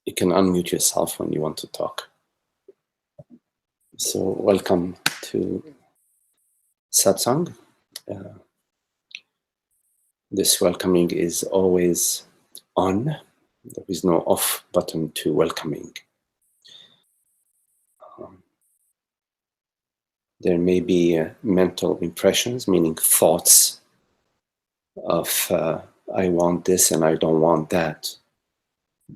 You can unmute yourself when you want to talk. So welcome to Satsang. This welcoming is always on. There is no off button to welcoming. There may be mental impressions, meaning thoughts of I want this and I don't want that.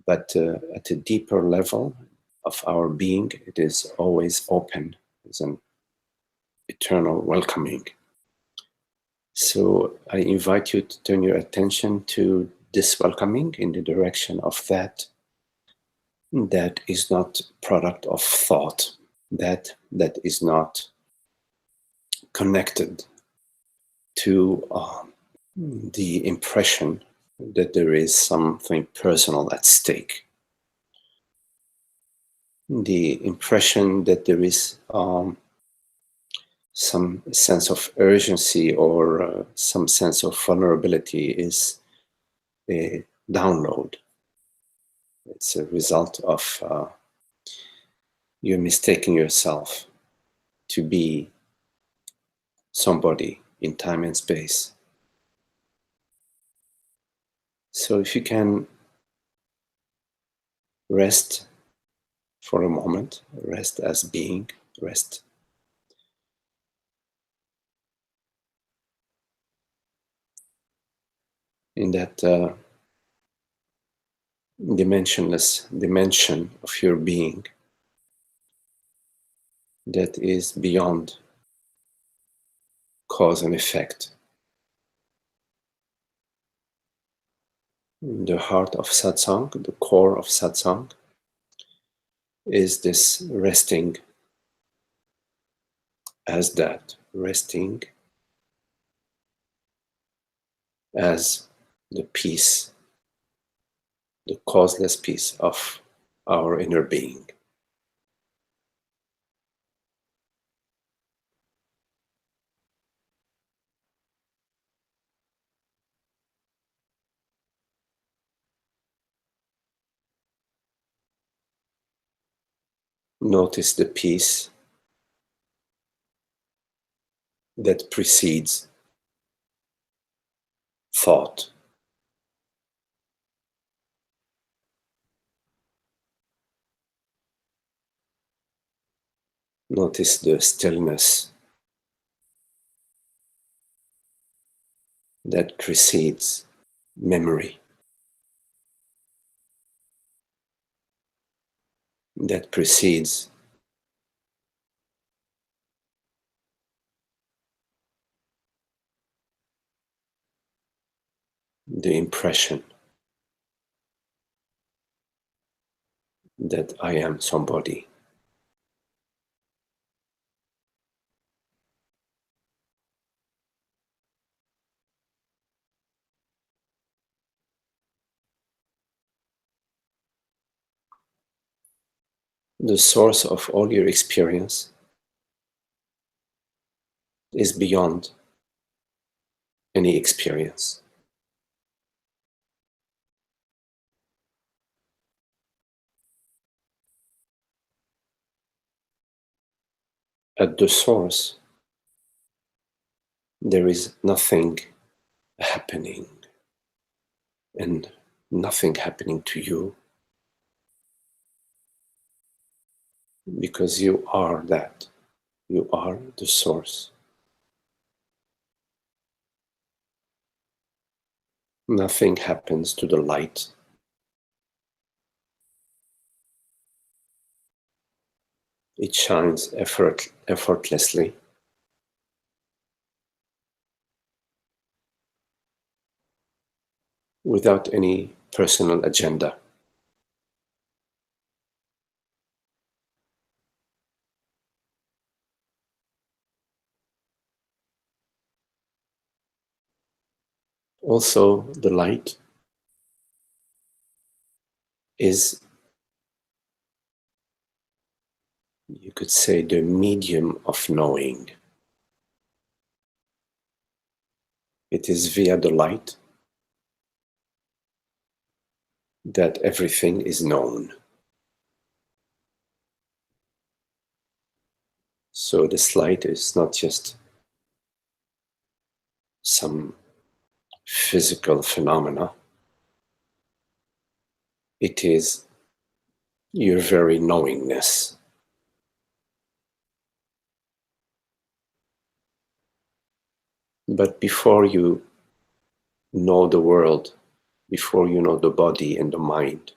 But at a deeper level of our being, it is always open. It's an eternal welcoming. So I invite you to turn your attention to this welcoming in the direction of that is not product of thought, that is not connected to the impression that there is something personal at stake. The impression that there is some sense of urgency or some sense of vulnerability is a download. It's a result of you mistaking yourself to be somebody in time and space. So if you can rest for a moment, rest as being, rest in that dimensionless dimension of your being that is beyond cause and effect. The heart of Satsang, the core of Satsang, is this resting as that, resting as the peace, the causeless peace of our inner being. Notice the peace that precedes thought. Notice the stillness that precedes memory, that precedes the impression that I am somebody. The source of all your experience is beyond any experience. At the source, there is nothing happening and nothing happening to you because you are that. You are the source. Nothing happens to the light. It shines effortlessly. Without any personal agenda. Also, the light is, you could say, the medium of knowing. It is via the light that everything is known. So this light is not just some physical phenomena. It is your very knowingness. But before you know the world, before you know the body and the mind,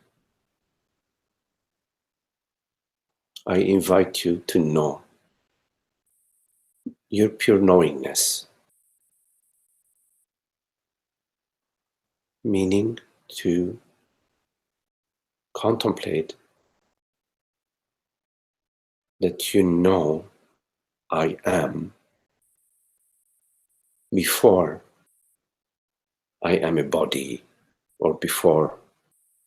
I invite you to know your pure knowingness, meaning to contemplate that you know I am before I am a body, or before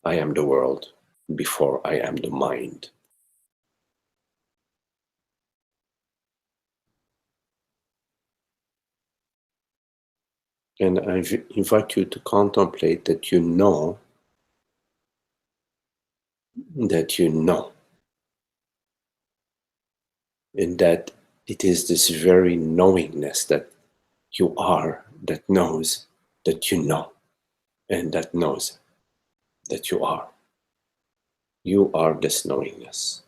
I am the world, before I am the mind. And I invite you to contemplate that you know that you know, and that it is this very knowingness that you are that knows that you know, and that knows that you are. You are this knowingness.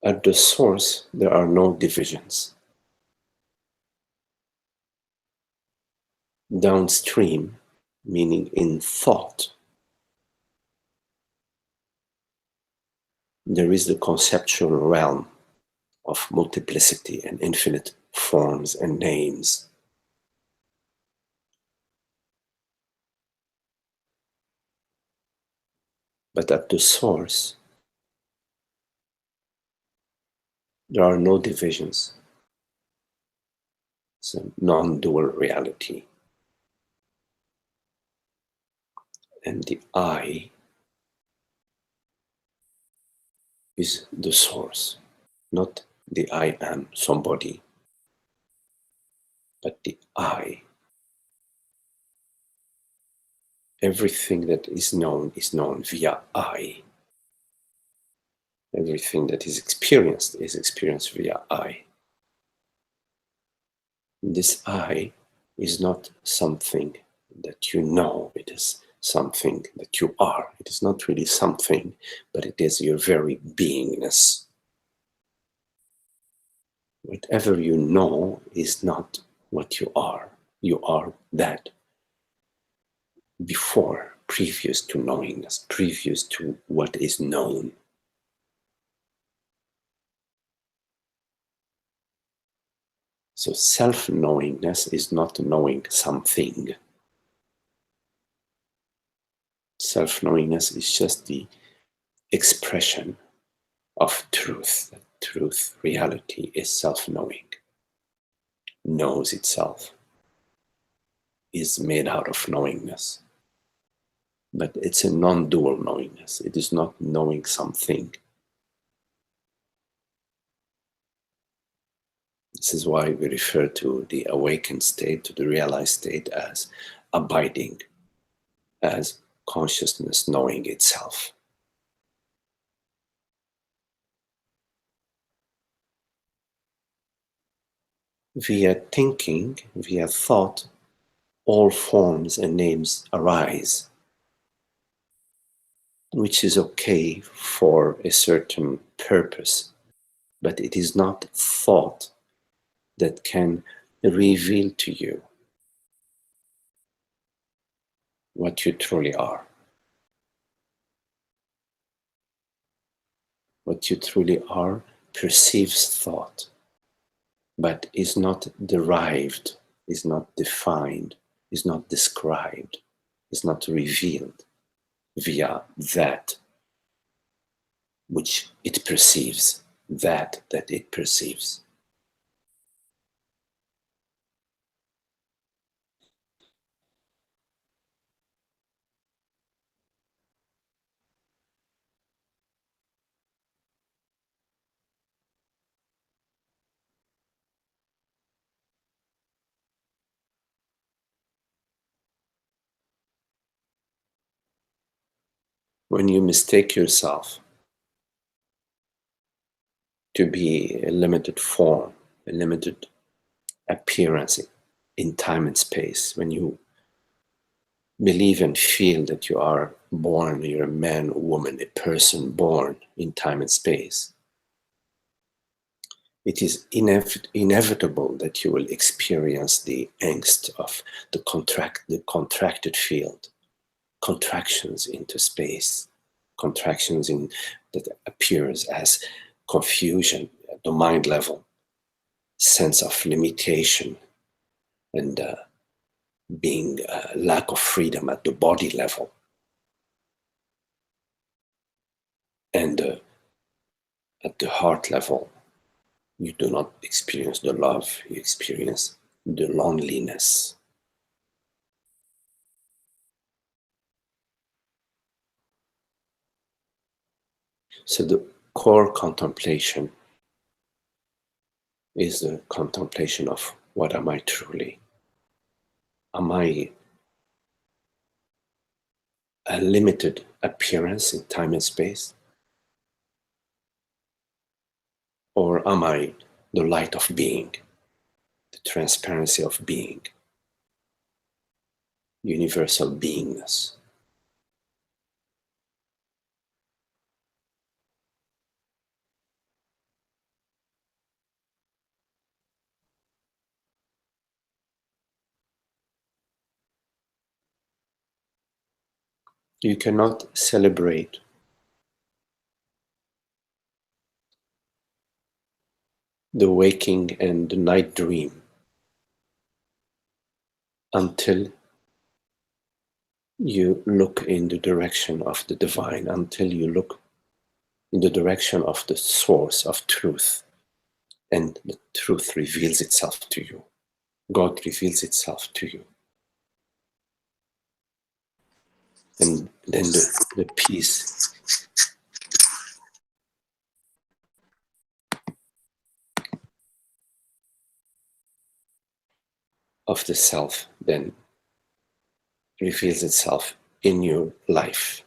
At the source, there are no divisions. Downstream, meaning in thought, there is the conceptual realm of multiplicity and infinite forms and names. But at the source, there are no divisions. It's a non-dual reality. And the I is the source, not the I am somebody, but the I. Everything that is known via I. Everything that is experienced via I. This I is not something that you know, it is something that you are. It is not really something, but it is your very beingness. Whatever you know is not what you are. You are that before, previous to knowingness, previous to what is known. So self-knowingness is not knowing something. Self-knowingness is just the expression of truth. Truth, reality is self-knowing, knows itself, is made out of knowingness. But it's a non-dual knowingness. It is not knowing something. This is why we refer to the awakened state, to the realized state, as abiding, as consciousness knowing itself. Via thinking, via thought, all forms and names arise, which is okay for a certain purpose, but it is not thought that can reveal to you what you truly are. What you truly are perceives thought, but is not derived, is not defined, is not described, is not revealed via that which it perceives, that it perceives. When you mistake yourself to be a limited form, a limited appearance in time and space, when you believe and feel that you are born, you're a man, woman, a person born in time and space, it is inevitable that you will experience the angst of the contracted field, contractions into space, contractions in that appears as confusion at the mind level, sense of limitation, and being lack of freedom at the body level, and at the heart level. You do not experience the love, you experience the loneliness. So the core contemplation is the contemplation of what am I truly? Am I a limited appearance in time and space? Or am I the light of being, the transparency of being, universal beingness? You cannot celebrate the waking and the night dream until you look in the direction of the divine, until you look in the direction of the source of truth, and the truth reveals itself to you. God reveals itself to you. And then the peace of the self then reveals itself in your life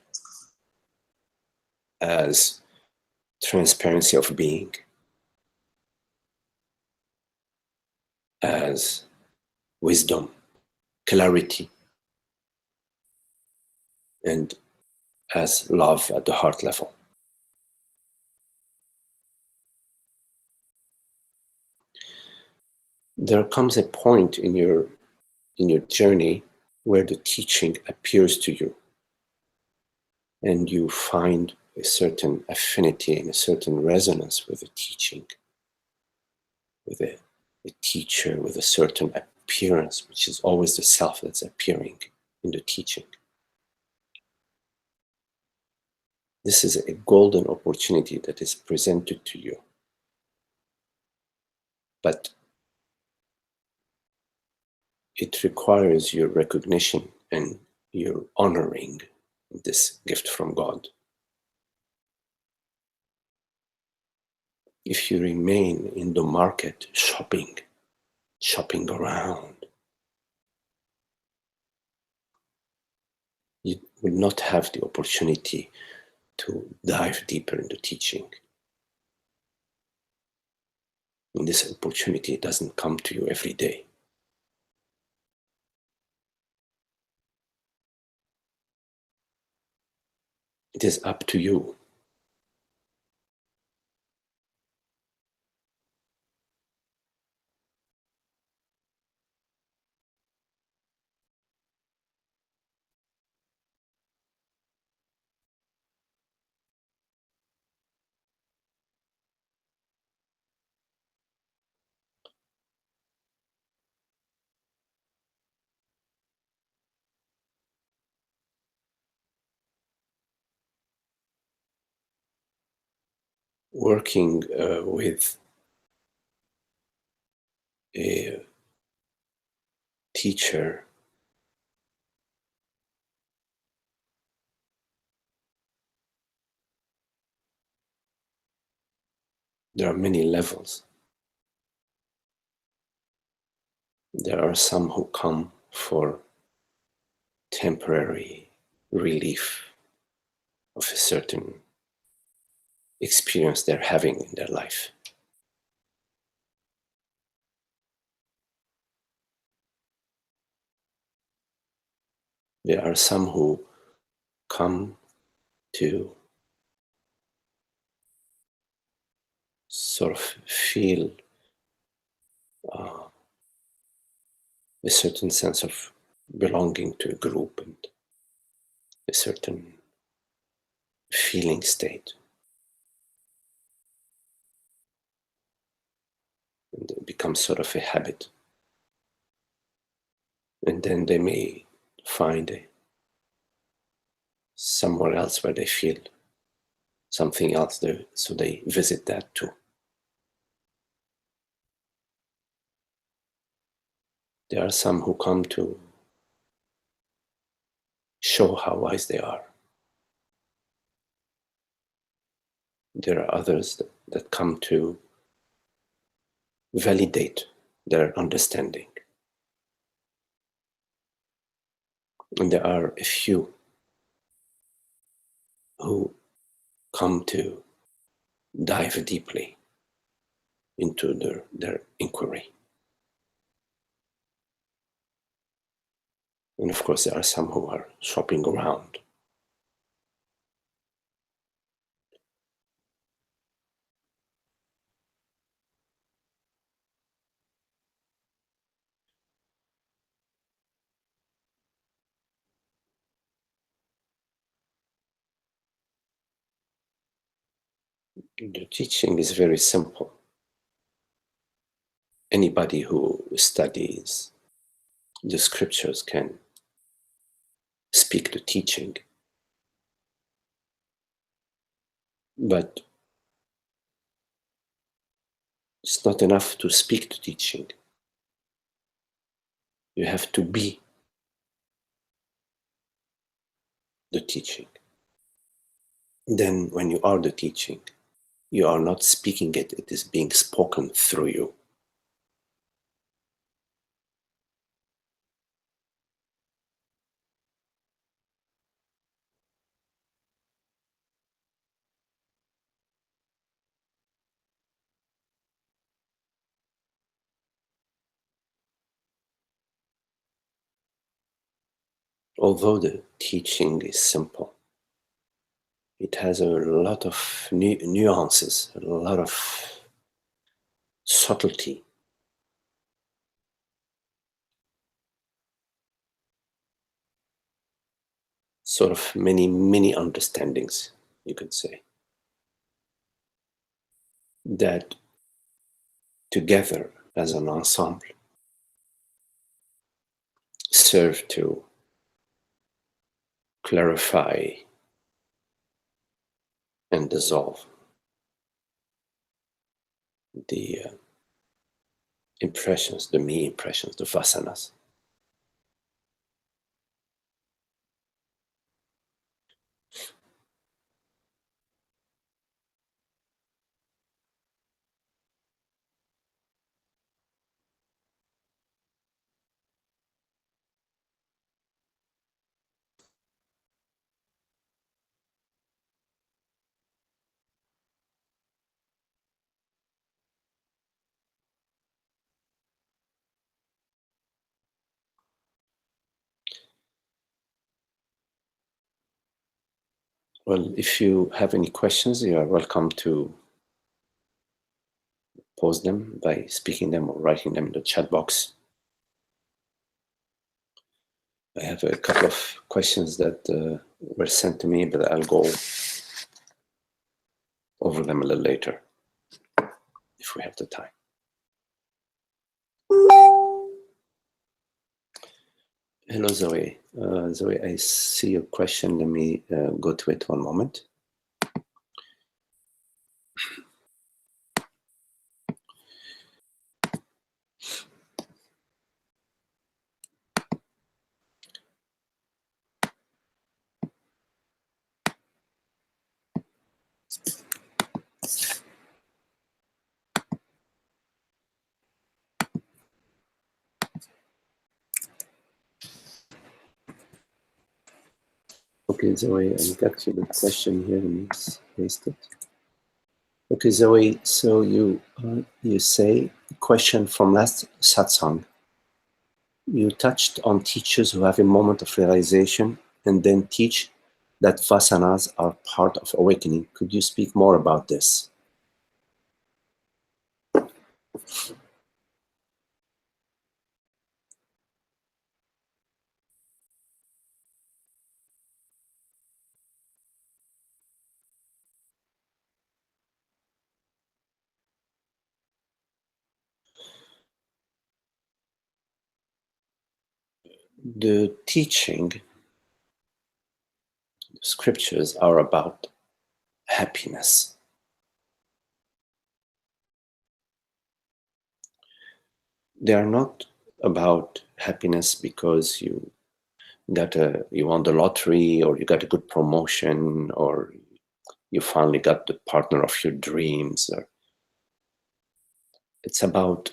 as transparency of being, as wisdom, clarity, and as love at the heart level. There comes a point in your journey where the teaching appears to you and you find a certain affinity and a certain resonance with the teaching, with a teacher, with a certain appearance, which is always the self that's appearing in the teaching. This is a golden opportunity that is presented to you. But it requires your recognition and your honoring this gift from God. If you remain in the market shopping around, you will not have the opportunity to dive deeper into teaching. And this opportunity doesn't come to you every day. It is up to you. Working with a teacher there are many levels. There are some who come for temporary relief, of a certain experience they're having in their life. There are some who come to sort of feel a certain sense of belonging to a group and a certain feeling state. And it becomes sort of a habit. And then they may find somewhere else where they feel something else there, so they visit that too. There are some who come to show how wise they are. There are others that come to validate their understanding. And there are a few who come to dive deeply into their inquiry. And of course, there are some who are shopping around. The teaching is very simple. Anybody who studies the scriptures can speak the teaching, but it's not enough to speak the teaching. You have to be the teaching. Then when you are the teaching, you are not speaking it, it is being spoken through you. Although the teaching is simple, it has a lot of nuances, a lot of subtlety. Sort of many understandings, you could say, that together as an ensemble serve to clarify and dissolve the impressions, the me impressions, the vasanas. Well, if you have any questions, you are welcome to pose them by speaking them or writing them in the chat box. I have a couple of questions that were sent to me, but I'll go over them a little later if we have the time. Hello, Zoe. Zoe, I see your question. Let me go to it one moment. Okay, Zoe, I got you the question here. Let me paste it. Okay, Zoe, so you say, question from last satsang. You touched on teachers who have a moment of realization and then teach that vasanas are part of awakening. Could you speak more about this? The teaching, scriptures are about happiness. They are not about happiness because you won the lottery, or you got a good promotion, or you finally got the partner of your dreams. It's about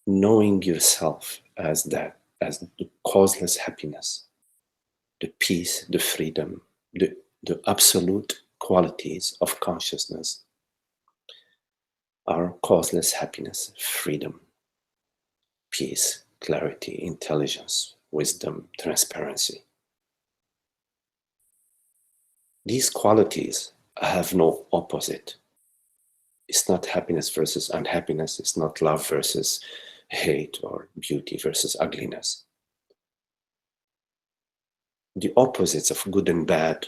knowing yourself as that, as the causeless happiness, the peace, the freedom, the absolute qualities of consciousness are causeless happiness, freedom, peace, clarity, intelligence, wisdom, transparency. These qualities have no opposite. It's not happiness versus unhappiness. It's not love versus hate, or beauty versus ugliness. The opposites of good and bad,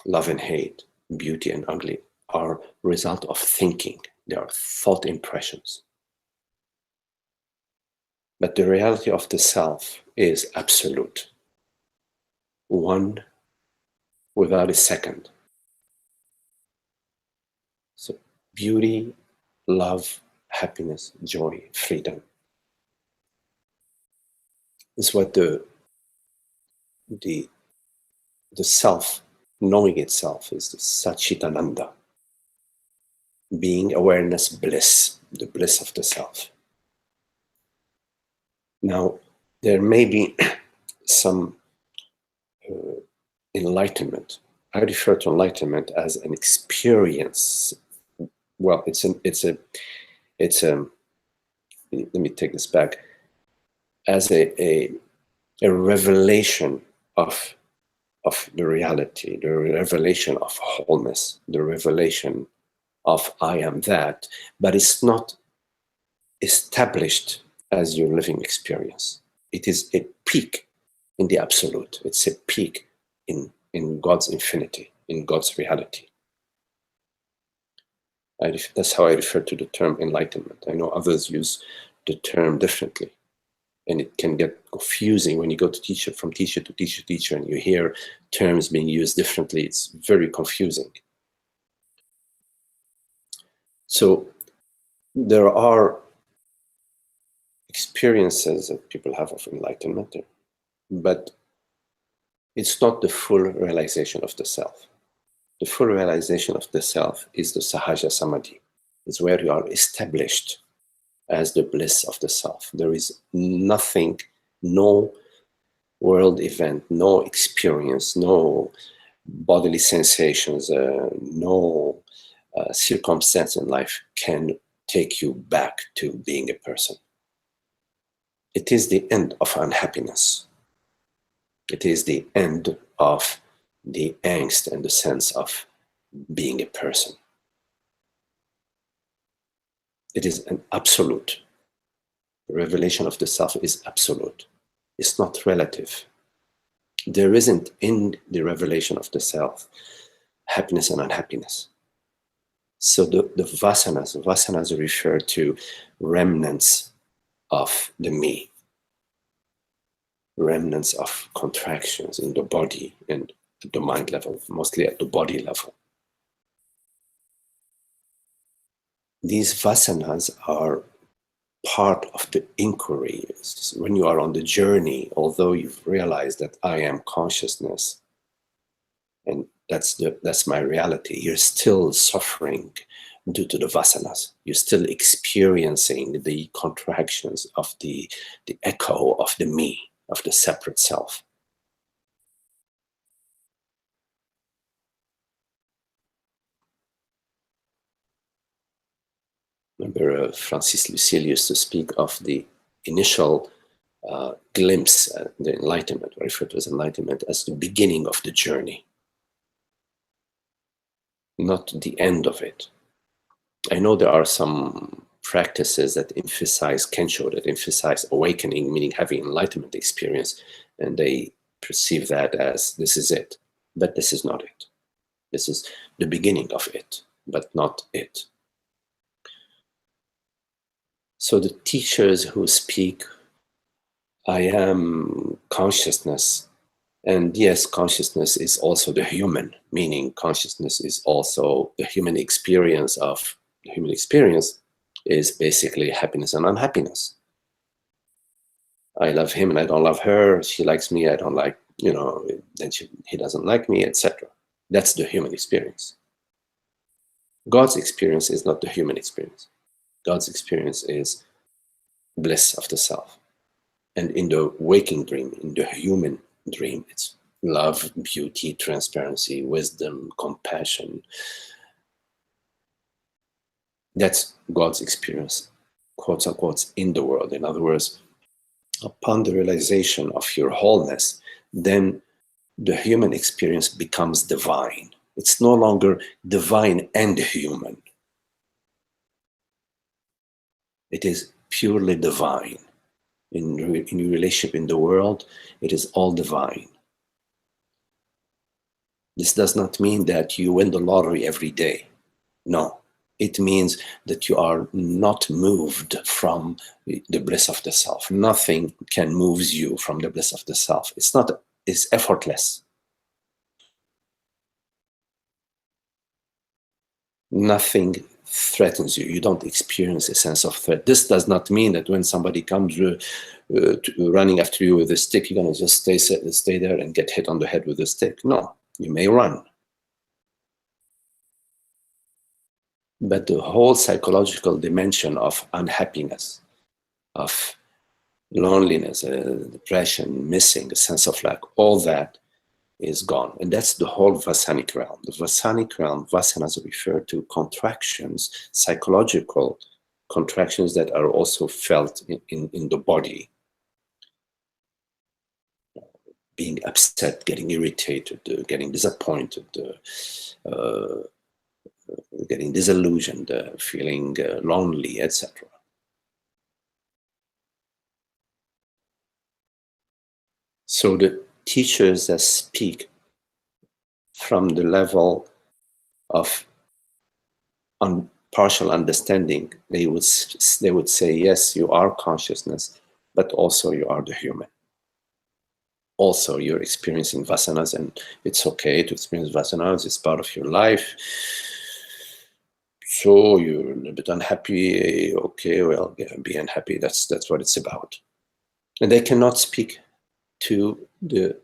love and hate, beauty and ugly, are result of thinking. They are thought impressions. But the reality of the self is absolute. One without a second. So beauty, love, happiness, joy, freedom is what the self, knowing itself, is the Satchitananda, being, awareness, bliss, the bliss of the self. Now, there may be some enlightenment. I refer to enlightenment as an experience. Well, it's a. Let me take this back. As a revelation of the reality, the revelation of wholeness, the revelation of I am that, but it's not established as your living experience. It is a peak in the absolute. It's a peak in God's infinity, in God's reality. That's how I refer to the term enlightenment. I know others use the term differently, and it can get confusing when you go to teacher, from teacher to teacher, teacher, and you hear terms being used differently. It's very confusing. So there are experiences that people have of enlightenment, but it's not the full realization of the self. The full realization of the self is the Sahaja Samadhi. It's where you are established as the bliss of the self. There is nothing, no world event, no experience, no bodily sensations, no circumstance in life can take you back to being a person. It is the end of unhappiness. It is the end of the angst and the sense of being a person. It is an absolute. The revelation of the self is absolute. It's not relative. There isn't in the revelation of the self happiness and unhappiness. So the vasanas refer to remnants of the me, remnants of contractions in the body and at the mind level, mostly at the body level. These vasanas are part of the inquiry. When you are on the journey, although you've realized that I am consciousness and that's my reality, you're still suffering due to the vasanas. You're still experiencing the contractions of the echo of the me, of the separate self. Remember, Francis Lucille used to speak of the initial glimpse, the enlightenment, or referred to as enlightenment, as the beginning of the journey, not the end of it. I know there are some practices that emphasize Kensho, that emphasize awakening, meaning having enlightenment experience, and they perceive that as this is it. But this is not it. This is the beginning of it, but not it. So the teachers who speak, I am consciousness, and yes, consciousness is also the human, meaning consciousness is also the human experience of, the human experience is basically happiness and unhappiness. I love him and I don't love her. She likes me, I don't like, then he doesn't like me, etc. That's the human experience. God's experience is not the human experience. God's experience is bliss of the self. And in the waking dream, in the human dream, it's love, beauty, transparency, wisdom, compassion. That's God's experience, quotes unquote, in the world. In other words, upon the realization of your wholeness, then the human experience becomes divine. It's no longer divine and human. It is purely divine. In your relationship in the world, it is all divine. This does not mean that you win the lottery every day. No, it means that you are not moved from the bliss of the self. Nothing can move you from the bliss of the self. It's effortless. Nothing threatens you. You don't experience a sense of threat. This does not mean that when somebody comes running after you with a stick, you're going to just stay there and get hit on the head with a stick. No, you may run. But the whole psychological dimension of unhappiness, of loneliness, depression, missing, a sense of lack, all that is gone. And that's the whole Vasanic realm. The Vasanic realm, Vasanas refer to contractions, psychological contractions that are also felt in the body. Being upset, getting irritated, getting disappointed, getting disillusioned, feeling lonely, etc. So the teachers that speak from the level of partial understanding, they would say, yes, you are consciousness, but also you are the human. Also, you're experiencing vasanas, and it's okay to experience vasanas. It's part of your life. So you're a little bit unhappy. Okay, well, yeah, be unhappy. That's what it's about. And they cannot speak to the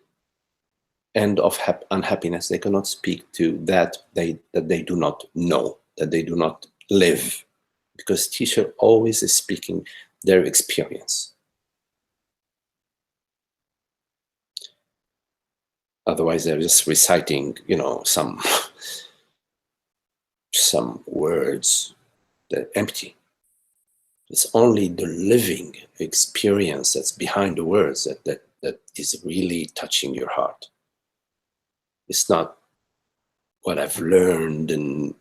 end of unhappiness. They cannot speak to that they do not know, that they do not live, because teacher always is speaking their experience. Otherwise, they're just reciting, some words that are empty. It's only the living experience that's behind the words that is really touching your heart. It's not what I've learned and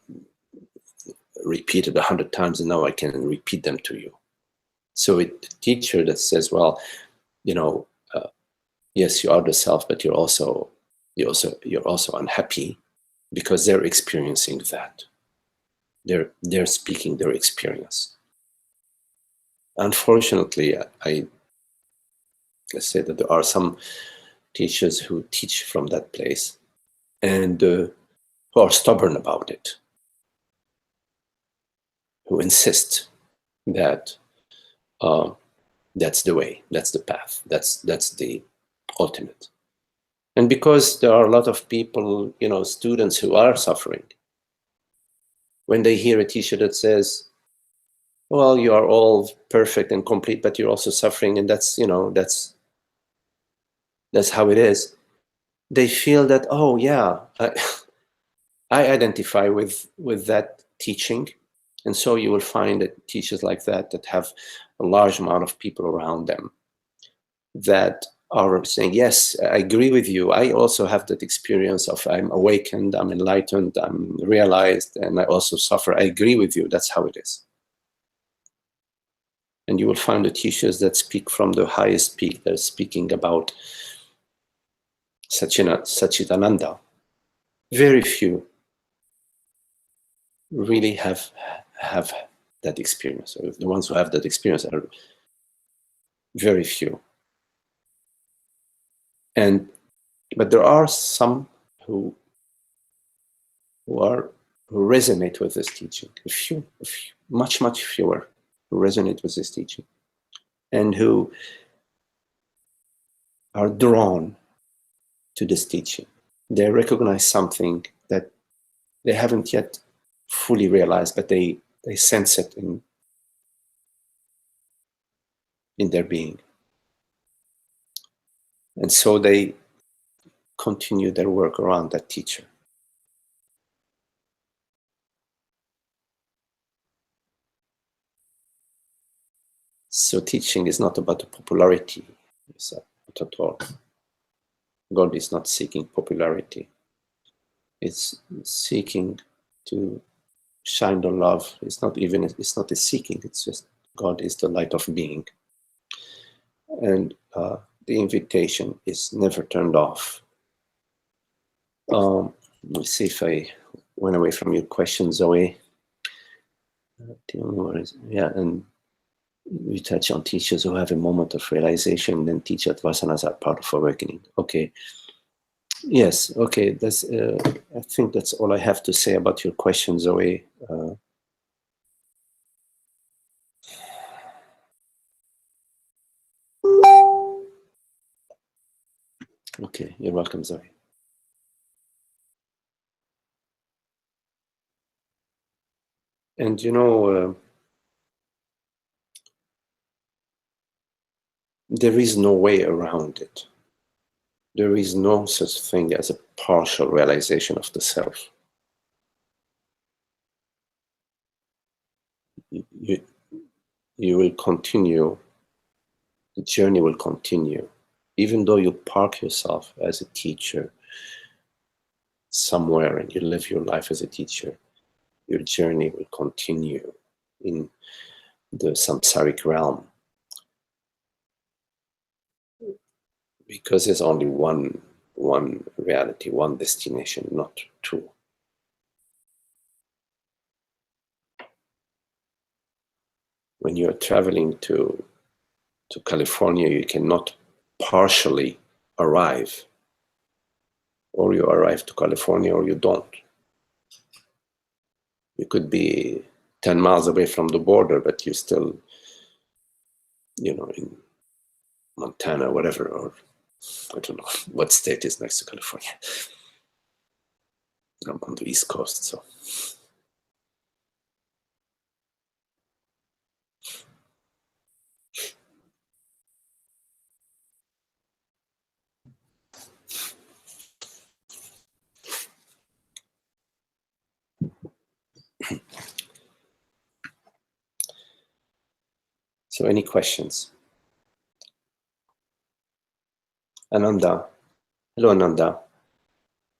repeated 100 times, and now I can repeat them to you. So a teacher that says, well, yes, you are the self, but you're also unhappy, because they're experiencing that. They're speaking their experience. Unfortunately, I say that there are some teachers who teach from that place, and who are stubborn about it, who insist that that's the way, that's the path, that's the ultimate. And because there are a lot of people, students who are suffering, when they hear a teacher that says, well, you are all perfect and complete, but you're also suffering, and that's how it is, they feel that, oh yeah, I identify with that teaching, And so you will find that teachers like that have a large amount of people around them that are saying, yes, I agree with you. I also have that experience of I'm awakened, I'm enlightened, I'm realized, and I also suffer. I agree with you. That's how it is. And you will find the teachers that speak from the highest peak. They're speaking about Satchitananda. Very few really have that experience. Or the ones who have that experience are very few. But there are some who resonate with this teaching. A few, much fewer who resonate with this teaching, and who are drawn to this teaching. They recognize something that they haven't yet fully realized, but they sense it in their being. And so they continue their work around that teacher. So teaching is not about the popularity. It's not at all. God is not seeking popularity. It's seeking to shine the love. It's not a seeking. It's just God is the light of being. And the invitation is never turned off. Let's see if I went away from your question, Zoe. Yeah, and we touch on teachers who have a moment of realization, then teach that vasanas are part of awakening. Okay. Yes, okay. That's. I think that's all I have to say about your question, Zoe. Okay, you're welcome, Zoe. And you know, there is no way around it. There is no such thing as a partial realization of the self. You will continue, the journey will continue. Even though you park yourself as a teacher somewhere and you live your life as a teacher, your journey will continue in the samsaric realm. Because there's only one reality, one destination, not two. When you're traveling to California, you cannot partially arrive. Or you arrive to California or you don't. You could be 10 miles away from the border, but you're still, in Montana, whatever, or I don't know what state is next to California. I'm on the East Coast, so. So any questions? Ananda. Hello, Ananda.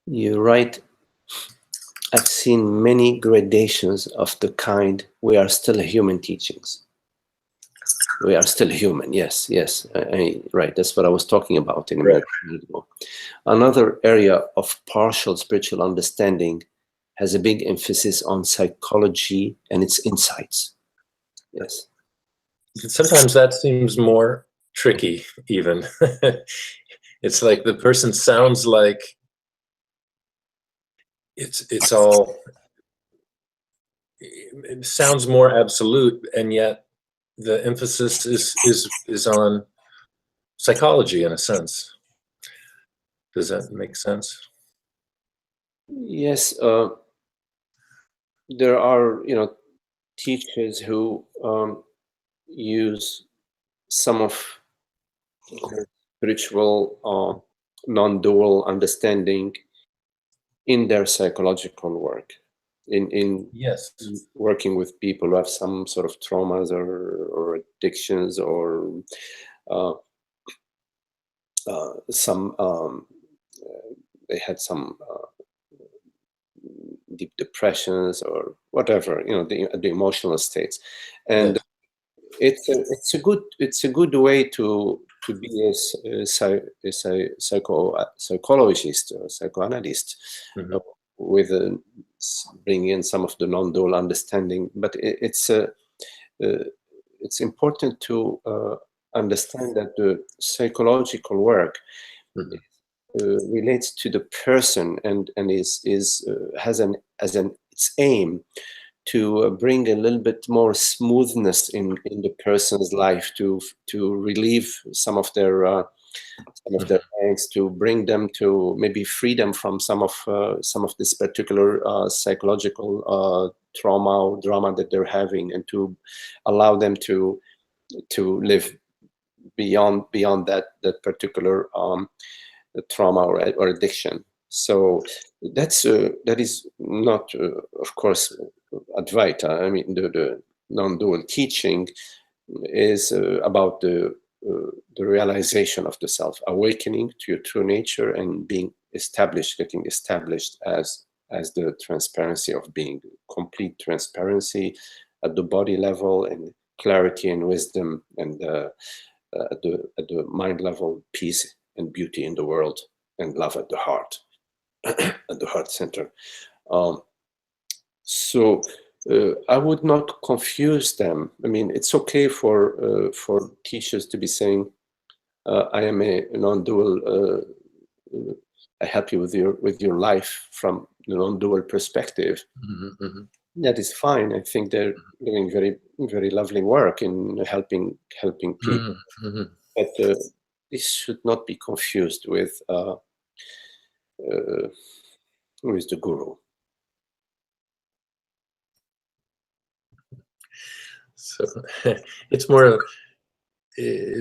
You write, I've seen many gradations of the kind we are still human teachings. We are still human, yes. Right, that's what I was talking about in a minute ago. Another area of partial spiritual understanding has a big emphasis on psychology and its insights. Yes. Sometimes that seems more tricky, even. It's like the person sounds like it sounds more absolute, and yet the emphasis is on psychology in a sense. Does that make sense? Yes, there are teachers who use some of spiritual non-dual understanding in their psychological work. in Yes. working with people who have some sort of traumas or addictions or uh, some they had some deep depressions or whatever, the emotional states, and Yes. it's a good way to be psychologist or psychoanalyst, Mhm. uh, with bringing in some of the non-dual understanding. But uh, it's important to understand that the psychological work Mhm. relates to the person, and has an as an its aim to bring a little bit more smoothness in the person's life, to relieve some of their Mhm. angst, to bring them to maybe freedom from some of this particular psychological trauma or drama that they're having, and to allow them to live beyond that particular trauma or addiction. So that is not, of course, Advaita. I mean, the non-dual teaching is about the realization of the self, awakening to your true nature, and being established, getting established as the transparency of being, complete transparency at the body level, and clarity and wisdom, and at the mind level, peace and beauty in the world, and love at the heart, at the heart center. Um, so I would not confuse them. I mean, it's okay for teachers to be saying, "I am a non-dual. I help you with your life from the non-dual perspective." Mhm. Mhm. That is fine. I think they're doing very very lovely work in helping people. Mhm. Mhm. But this should not be confused with the guru. So it's more of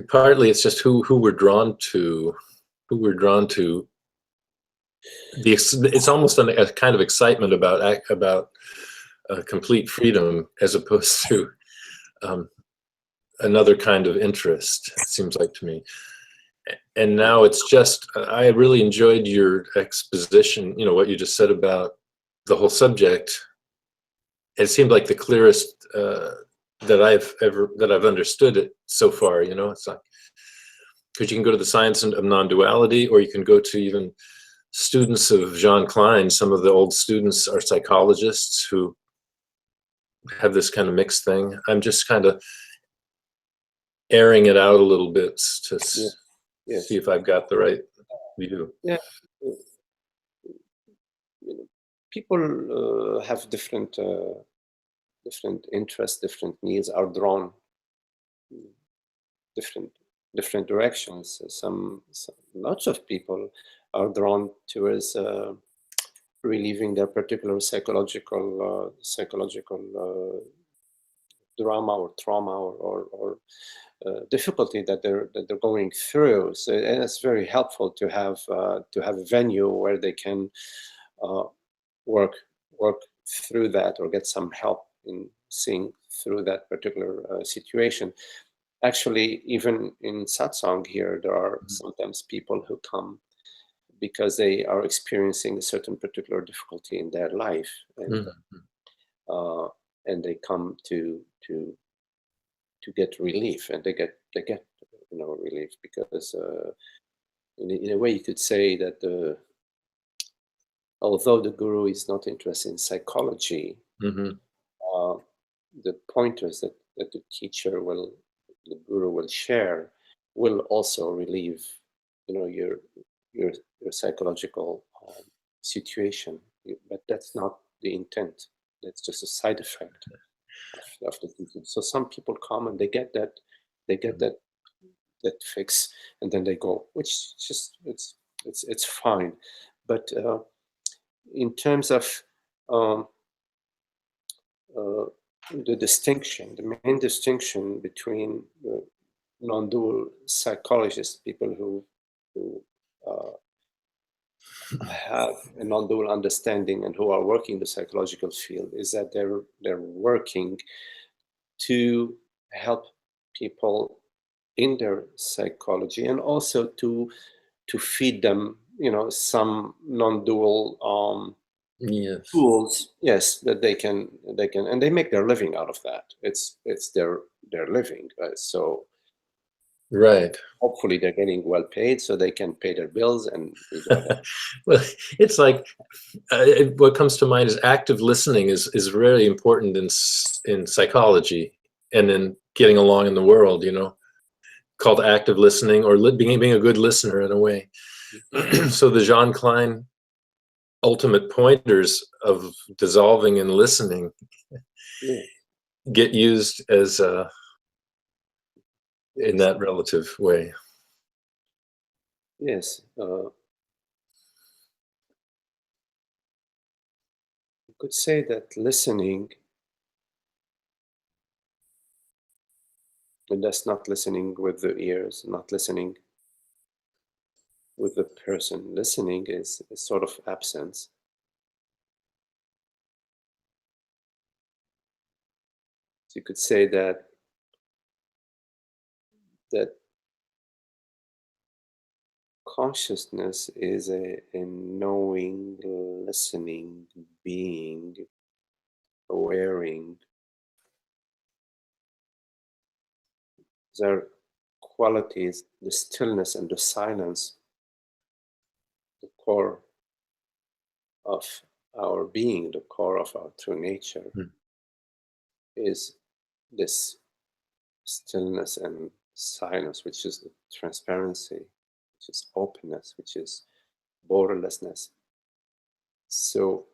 partly it's just who we're drawn to, who we're drawn to. It's almost a kind of excitement about complete freedom as opposed to um, another kind of interest. It seems like to me. And now it's just I really enjoyed your exposition. You know what you just said about the whole subject. It seemed like the clearest that I've understood it so far. You know, it's like because you can go to the science of non-duality, or you can go to even students of Jean Klein. Some of the old students are psychologists who have this kind of mixed thing. I'm just kind of airing it out a little bit to Yeah. see Yes. if I've got the right view. Yeah. People have different interests, different needs, are drawn different different directions. Lots of people are drawn towards relieving their particular psychological drama or trauma or difficulty that they're going through. So, and it's very helpful to have a venue where they can uh, work work through that, or get some help in seeing through that particular situation. Actually, even in satsang here, there are sometimes people who come because they are experiencing a certain particular difficulty in their life, Mm-hmm. uh, and they come to get relief, and they get relief, because in a way you could say that although the guru is not interested in psychology, Mm-hmm. uh, the pointers that the guru will share will also relieve your your your psychological situation. But that's not the intent. That's just a side effect of the teaching. So some people come and they get that fix, and then they go, which is just it's fine. But in terms of um, uh, the main distinction between non-dual psychologists, people who have a non-dual understanding and who are working in the psychological field is that they're working to help people in their psychology, and also to feed them, some non-dual Yes. tools, yes, that they can, and they make their living out of that. It's their living. So Right. hopefully they're getting well paid so they can pay their bills and do whatever. Well, it's like what comes to mind is active listening is really important in psychology and in getting along in the world. Called active listening, or being a good listener in a way. So the Jean Klein ultimate pointers of dissolving and listening Yeah. get used as in that relative way. Yes. You could say that listening, and that's not listening with the ears, not listening with the person. Listening is a sort of absence. So you could say that consciousness is a knowing, listening being, awareing. There are qualities, the stillness and the silence, the core of our being, the core of our true nature, is this stillness and silence, which is the transparency, which is openness, which is borderlessness. So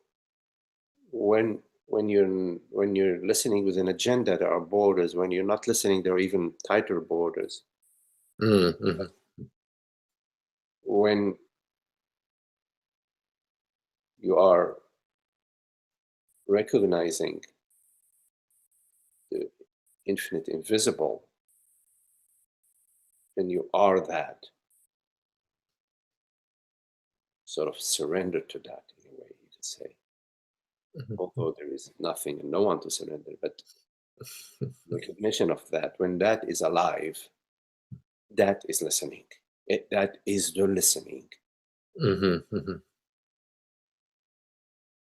when you're listening with an agenda, there are borders. When you're not listening, there are even tighter borders. Mm-hmm. When you are recognizing the infinite invisible, and you are that, sort of surrender to that in a way, you could say. Mm-hmm. Although there is nothing and no one to surrender, but recognition of that, when that is alive, that is listening. That is the listening. Mm-hmm. Mm-hmm.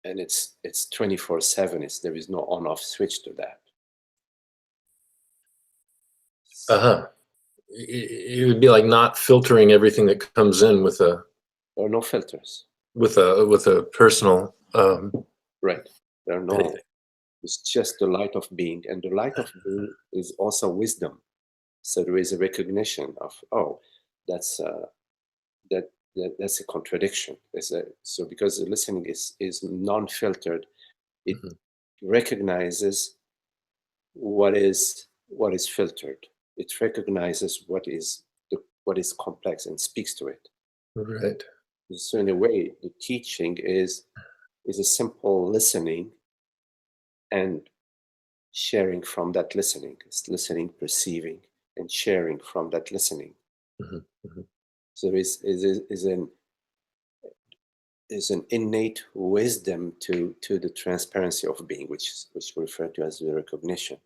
And it's 24/7. There is no on-off switch to that. Uh-huh. It would be like not filtering everything that comes in with a There are no filters. with a personal Right. There are no. anything. It's just the light of being, and the light of being is also wisdom. So there is a recognition of, that's that's a contradiction. So because the listening is non-filtered, it Mhm. recognizes what is filtered. It recognizes what is complex and speaks to it. Right. So in a way, the teaching is a simple listening and sharing from that listening. It's listening, perceiving, and sharing from that listening. Mhm. Mhm. So there is an innate wisdom to the transparency of being, which we refer to as the recognition.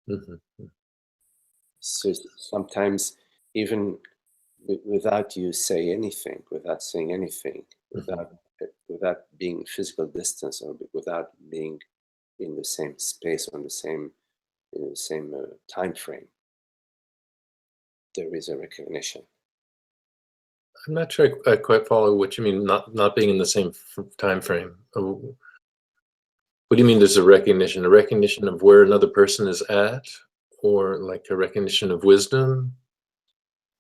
Mhm. So sometimes, even without you say anything, without saying anything, Mhm. without being physical distance, or without being in the same space, on the same time frame, there is a recognition. I'm not sure I quite follow what you mean. Not being in the same time frame. What do you mean? There's a recognition? A recognition of where another person is at, or like a recognition of wisdom?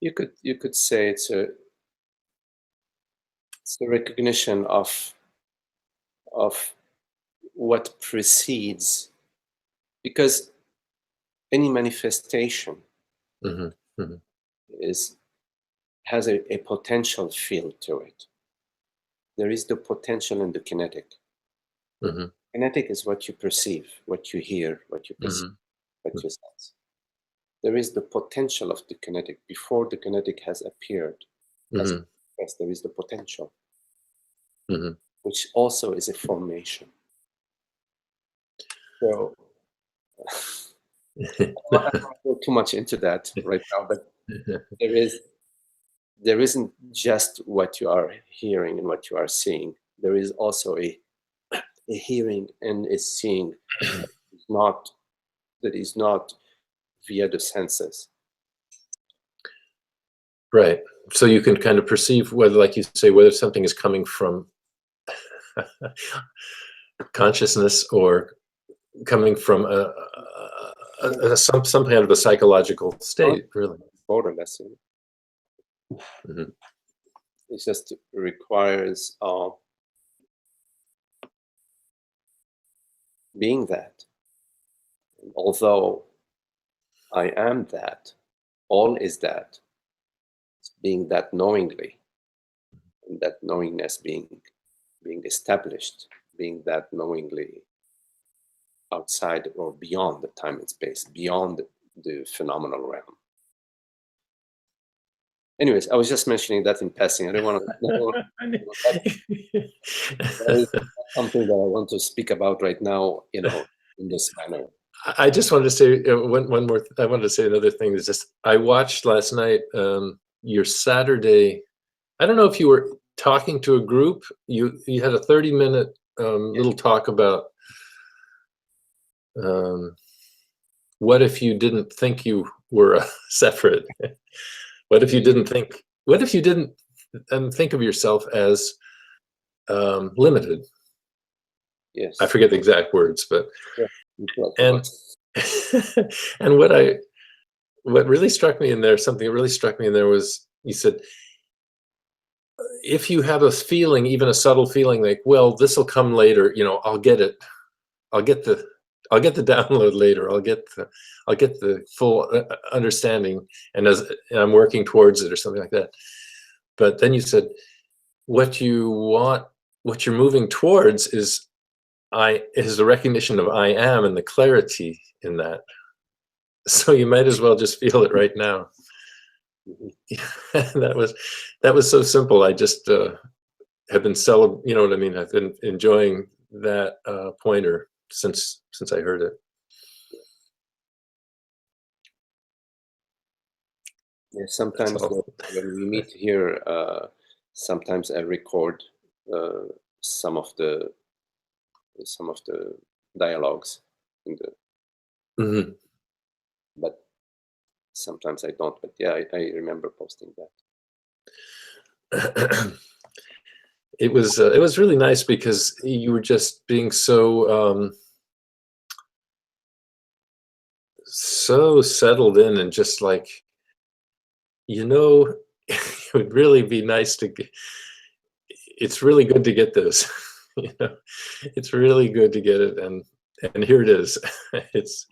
You could say it's a recognition of what precedes, because any manifestation Hmm. Hmm. is has a potential field to it. There is the potential and the kinetic. Hmm. Kinetic is what you perceive, what you hear, what you perceive, Hmm. what you sense. There is the potential of the kinetic before the kinetic has appeared. Has Hmm. Yes, there is the potential. Mhm. which also is a formation. So I don't want to go too much into that right now, but there isn't just what you are hearing and what you are seeing. There is also a hearing and a seeing not that is not via the senses. Right. So you can kind of perceive whether, like you say, whether something is coming from consciousness or coming from some kind of a psychological state, really. Borderless. Mhm. It just requires being that. And although I am that, all is that. It's being that knowingly, and that knowingness being established, being that knowingly outside or beyond the time and space, beyond the phenomenal realm. Anyways, I was just mentioning that in passing. I don't want to. That is something that I want to speak about right now. In this manner. I just wanted to say one more. I wanted to say another thing. Is just I watched last night your Saturday. I don't know if you were talking to a group. You had a 30-minute little talk about what if you didn't think you were separate. What if you didn't think? What if you didn't think of yourself as limited? Yes. I forget the exact words, but Yeah. and and what really struck me in there, something that really struck me in there was you said, if you have a feeling, even a subtle feeling like, well, this will come later, I'll get it. I'll get the download later. I'll get the full understanding, and as I'm working towards it or something like that. But then you said, what you want, what you're moving towards is the recognition of I am and the clarity in that. So you might as well just feel it right now. that was so simple. I just have been you know what I mean? I've been enjoying that pointer since I heard it. Yeah, sometimes when we meet here, sometimes I record uh, some of the dialogues in the, Mhm. but sometimes I don't. But yeah, I remember posting that. It was really nice because you were just being so so settled in, and just like, it would really be nice to it's really good to get this. It's really good to get it, and here it is. It's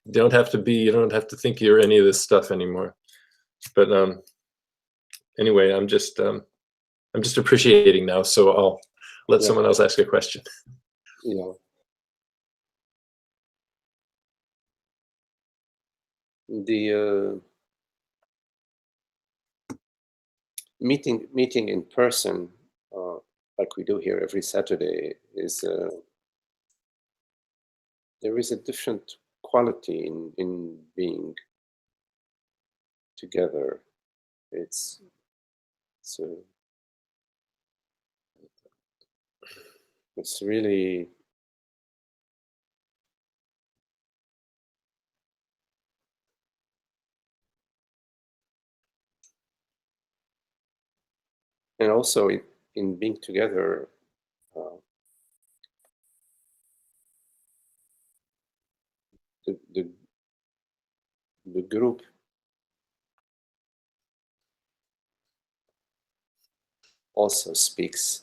you don't have to think you're any of this stuff anymore. But anyway, I'm just appreciating now, so I'll let Yeah, someone else ask a question. you know, the meeting in person, like we do here every Saturday, is there is a different quality in being together. It's it's uh, it's really and also in being together. Uh, the, the the group also speaks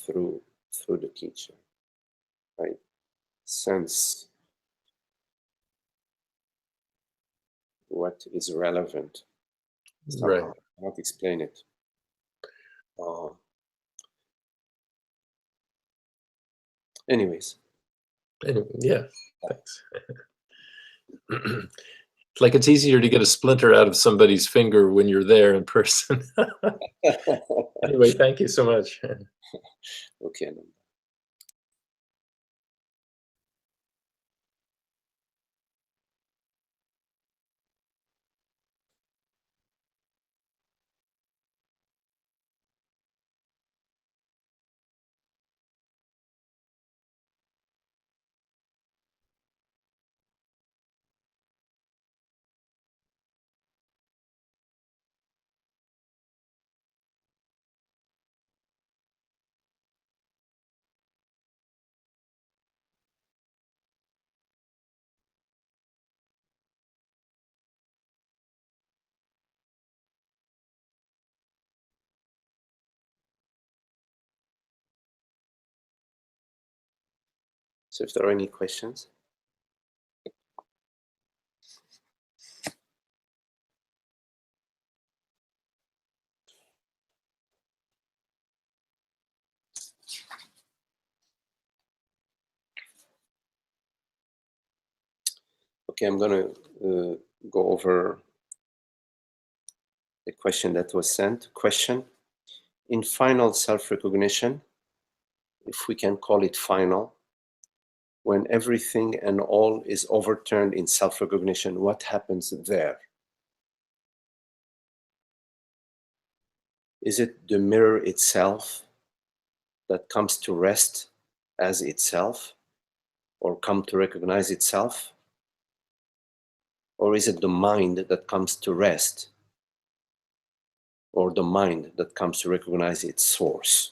through the teacher, right? Sense what is relevant. Right. Somehow, I cannot explain it. Uh, anyways, Anyway, yeah. Thanks. like it's easier to get a splinter out of somebody's finger when you're there in person. Anyway, thank you so much. Okay. So if there are any questions. Okay, I'm going to go over the question that was sent. Question: in final self-recognition, if we can call it final, when everything and all is overturned in self-recognition, what happens there? Is it the mirror itself that comes to rest as itself, or come to recognize itself? Or is it the mind that comes to rest, or the mind that comes to recognize its source?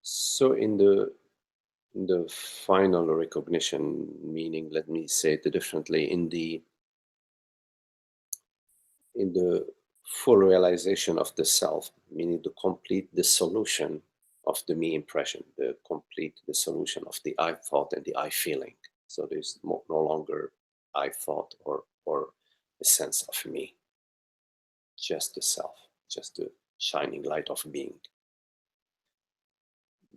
So in the final recognition, meaning, let me say it differently, in the full realization of the self, meaning the complete dissolution of the me impression, the complete dissolution of the I thought and the I feeling. So there's no longer I thought or a sense of me, just the self, just the shining light of being.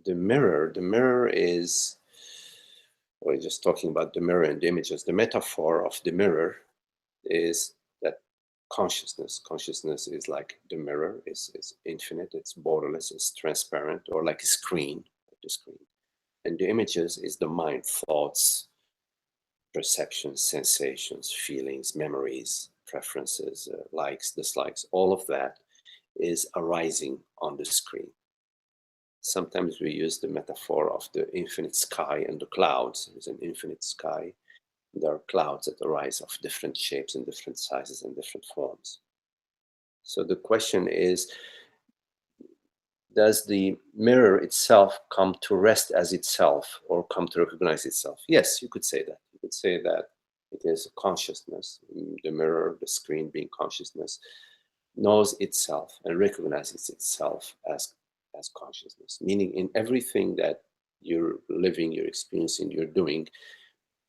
The mirror is, we're just talking about the mirror and the images. The metaphor of the mirror is that consciousness is like the mirror, is infinite, it's borderless, it's transparent, or like a screen, the screen. And the images is the mind, thoughts, perceptions, sensations, feelings, memories, preferences, likes, dislikes, all of that is arising on the screen. Sometimes we use the metaphor of the infinite sky and the clouds. There's an infinite sky. There are clouds that arise of different shapes and different sizes and different forms. So the question is, does the mirror itself come to rest as itself or come to recognize itself? Yes, you could say that. You could say that it is consciousness. The mirror, the screen being consciousness, knows itself and recognizes itself as consciousness. Meaning in everything that you're living, you're experiencing, you're doing,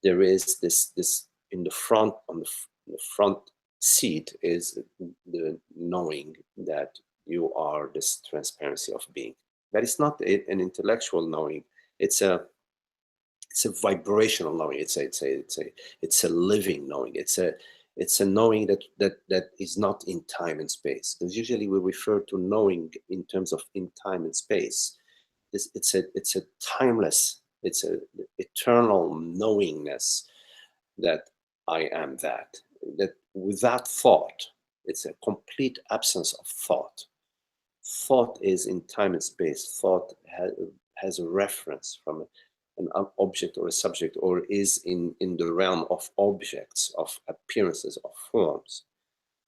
there is this in the front, on the front seat is the knowing that you are this transparency of being. That is not an intellectual knowing. It's a vibrational knowing. It's a living knowing. It's a knowing that is not in time and space. Because usually we refer to knowing in terms of in time and space. It's a timeless, it's a eternal knowingness that I am that without thought. It's a complete absence of thought. Thought is in time and space. Thought has a reference from an object or a subject, or is in the realm of objects, of appearances, of forms.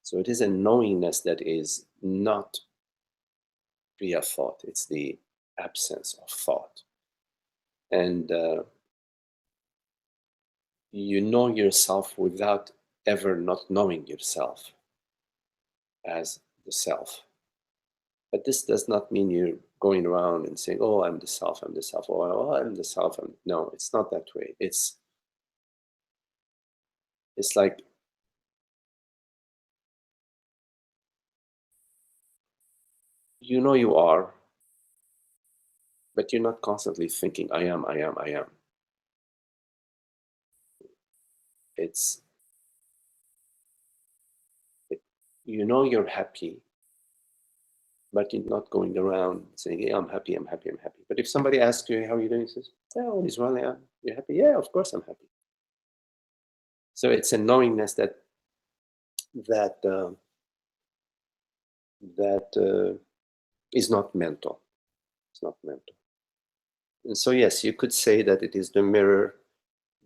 So it is a knowingness that is not via thought. It's the absence of thought. And you know yourself without ever not knowing yourself as the self. But this does not mean you're going around and saying, oh, I'm the self, I'm the self, or oh, I'm the self. No, it's not that way. It's like you know you are, but you're not constantly thinking, I am, I am, I am. It's, you know you're happy, but you're not going around saying, yeah, I'm happy, I'm happy, I'm happy. But if somebody asks you, how are you doing? He says, yeah, all is well, yeah. You're happy? Yeah, of course I'm happy. So it's a knowingness that that is not mental. It's not mental. And so yes, you could say that it is the mirror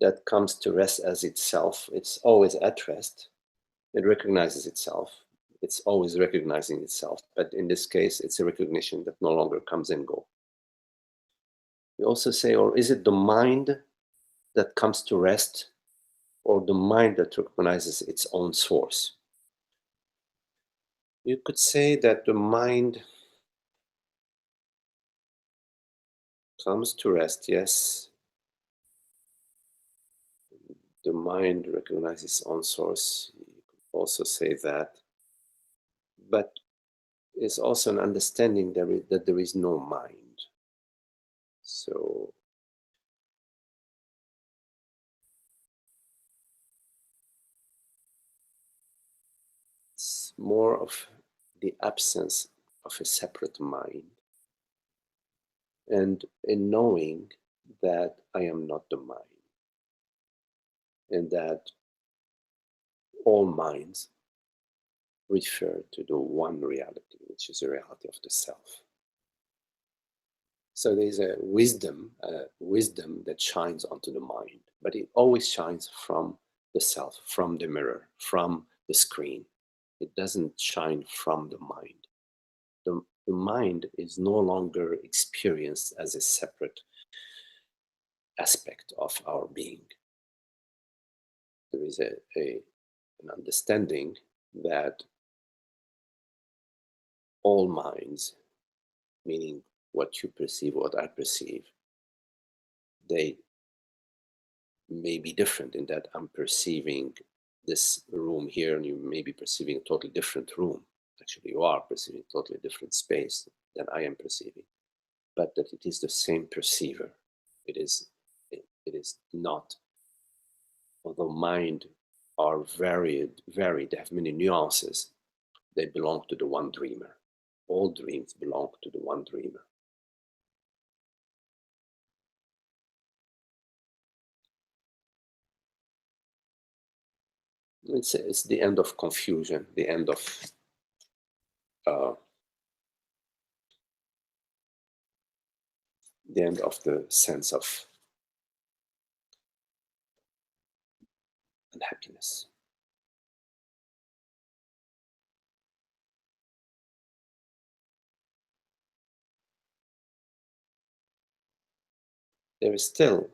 that comes to rest as itself. It's always at rest. It recognizes itself. It's always recognizing itself. But in this case, it's a recognition that no longer comes and goes. You also say, or is it the mind that comes to rest, or the mind that recognizes its own source? You could say that the mind comes to rest, yes. The mind recognizes its own source. You could also say that. But it's also an understanding that there is no mind. So it's more of the absence of a separate mind and in knowing that I am not the mind and that all minds refer to the one reality, which is the reality of the self. So there's a wisdom that shines onto the mind, but it always shines from the self, from the mirror, from the screen. It doesn't shine from the mind. The mind is no longer experienced as a separate aspect of our being. There is an understanding that all minds, meaning what you perceive, what I perceive, they may be different in that I'm perceiving this room here and you may be perceiving a totally different room. Actually, you are perceiving a totally different space than I am perceiving, but that it is the same perceiver. It is not, although mind are varied, they have many nuances, they belong to the one dreamer. All dreams belong to the one dreamer. It's the end of confusion, the end of the sense of unhappiness. There is still,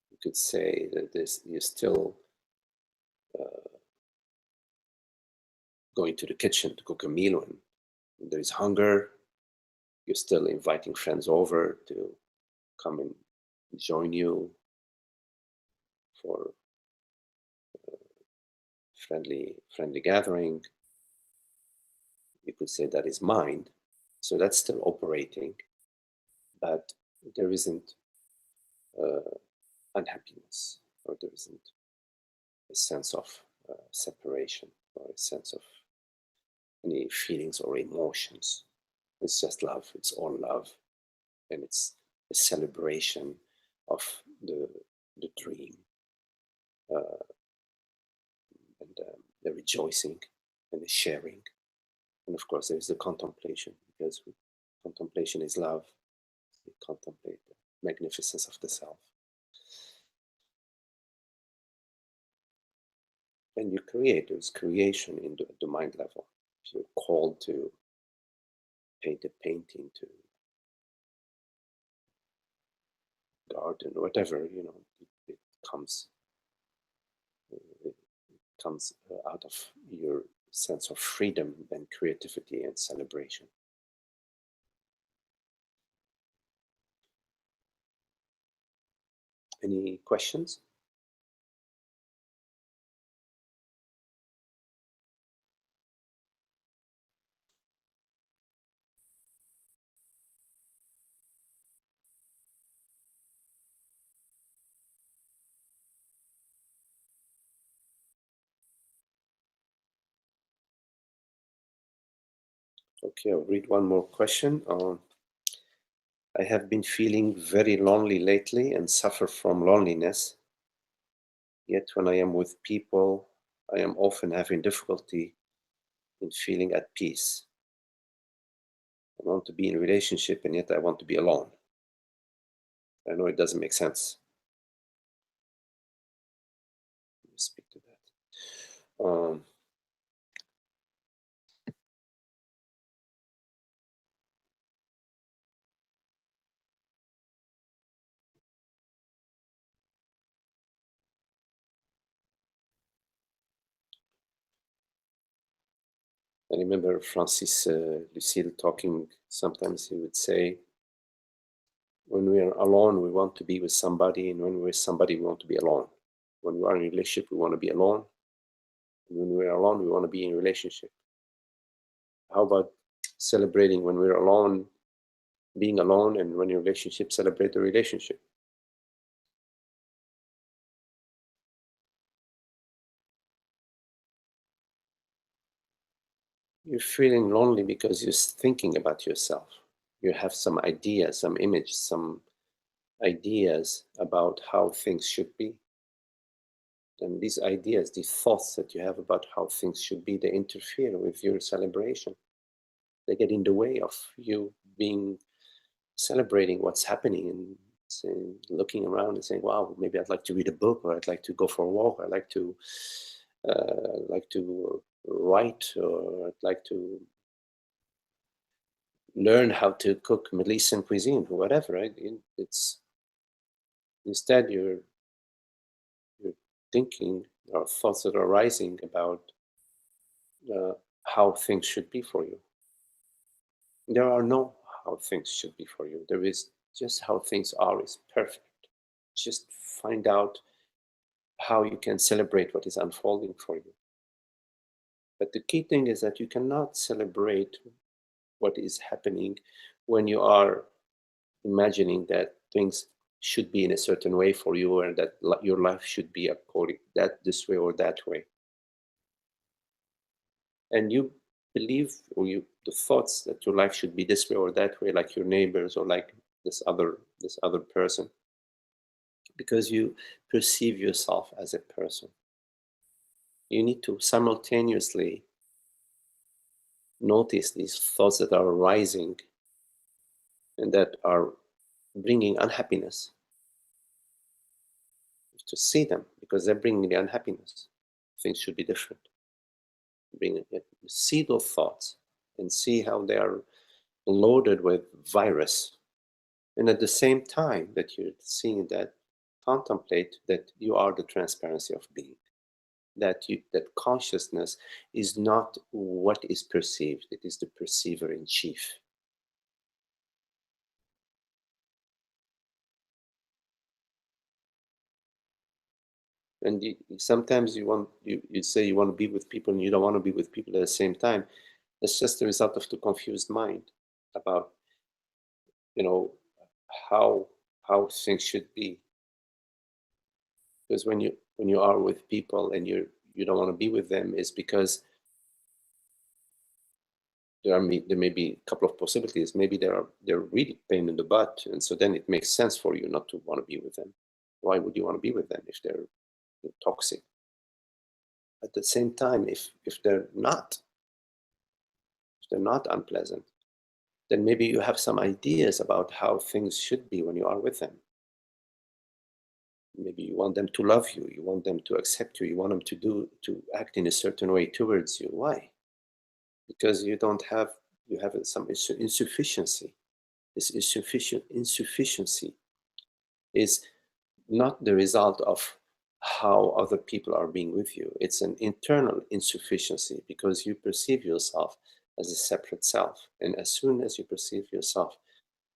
you could say that you're still going to the kitchen to cook a meal when there is hunger. You're still inviting friends over to come and join you for friendly gathering. You could say that is mind. So that's still operating, but there isn't unhappiness, or there isn't a sense of separation, or a sense of any feelings or emotions. It's just love. It's all love, and it's a celebration of the dream, and the rejoicing and the sharing. And of course, there's the contemplation, because contemplation is love. We contemplate the magnificence of the self. And you create, there's creation in the mind level. If you're called to paint a painting, to garden, whatever, it comes it comes out of your sense of freedom and creativity and celebration. Any questions? Okay, I'll read one more question. I have been feeling very lonely lately and suffer from loneliness. Yet when I am with people, I am often having difficulty in feeling at peace. I want to be in a relationship and yet I want to be alone. I know it doesn't make sense. Let me speak to that. I remember Francis Lucille talking, sometimes he would say, when we are alone, we want to be with somebody, and when we're with somebody, we want to be alone. When we are in a relationship, we want to be alone. And when we're alone, we want to be in a relationship. How about celebrating when we're alone, being alone, and when you're in a relationship, celebrate the relationship? You're feeling lonely because you're thinking about yourself. You have some ideas, some image, some ideas about how things should be. And these ideas, these thoughts that you have about how things should be, they interfere with your celebration. They get in the way of you being celebrating what's happening and saying, looking around and saying, "Wow, maybe I'd like to read a book, or I'd like to go for a walk, or I'd like to write, or I'd like to learn how to cook Middle Eastern cuisine, or whatever." Right? It's instead you're thinking or thoughts that are rising about how things should be for you. There are no how things should be for you. There is just how things are is perfect. Just find out how you can celebrate what is unfolding for you. But the key thing is that you cannot celebrate what is happening when you are imagining that things should be in a certain way for you, and that your life should be according that this way or that way. And you believe, or you the thoughts that your life should be this way or that way, like your neighbors or like this other person, because you perceive yourself as a person. You need to simultaneously notice these thoughts that are arising and that are bringing unhappiness, to see them because they're bringing the unhappiness. Things should be different. Bring it, see those thoughts and see how they are loaded with virus. And at the same time that you're seeing that, contemplate that you are the transparency of being. That consciousness is not what is perceived, it is the perceiver in chief. And sometimes you say you want to be with people and you don't want to be with people at the same time. It's just the result of the confused mind about you know how things should be. Because when you are with people and you don't want to be with them, is because there may be a couple of possibilities. Maybe they're really pain in the butt, and so then it makes sense for you not to want to be with them. Why would you want to be with them if they're toxic? At the same time, if they're not unpleasant, then maybe you have some ideas about how things should be when you are with them. Maybe you want them to love you, you want them to accept you, you want them to act in a certain way towards you. Why? Because you have some insufficiency. This insufficiency is not the result of how other people are being with you. It's an internal insufficiency because you perceive yourself as a separate self. And as soon as you perceive yourself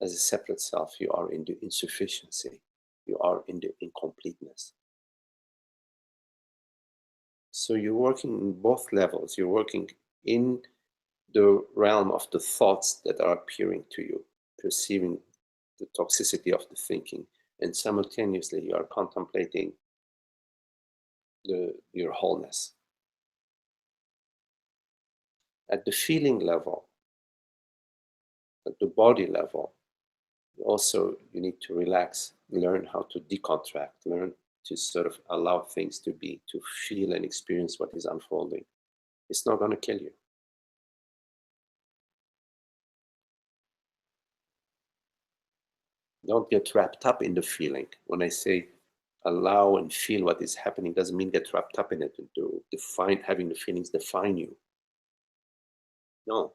as a separate self, you are in the insufficiency. You are in the incompleteness. So you're working in both levels. You're working in the realm of the thoughts that are appearing to you, perceiving the toxicity of the thinking, and simultaneously you are contemplating your wholeness. At the feeling level, at the body level, also you need to relax, learn how to decontract, learn to sort of allow things to be, to feel and experience what is unfolding. It's not going to kill you. Don't get wrapped up in the feeling. When I say allow and feel what is happening, doesn't mean get wrapped up in it and to define, having the feelings define you. No.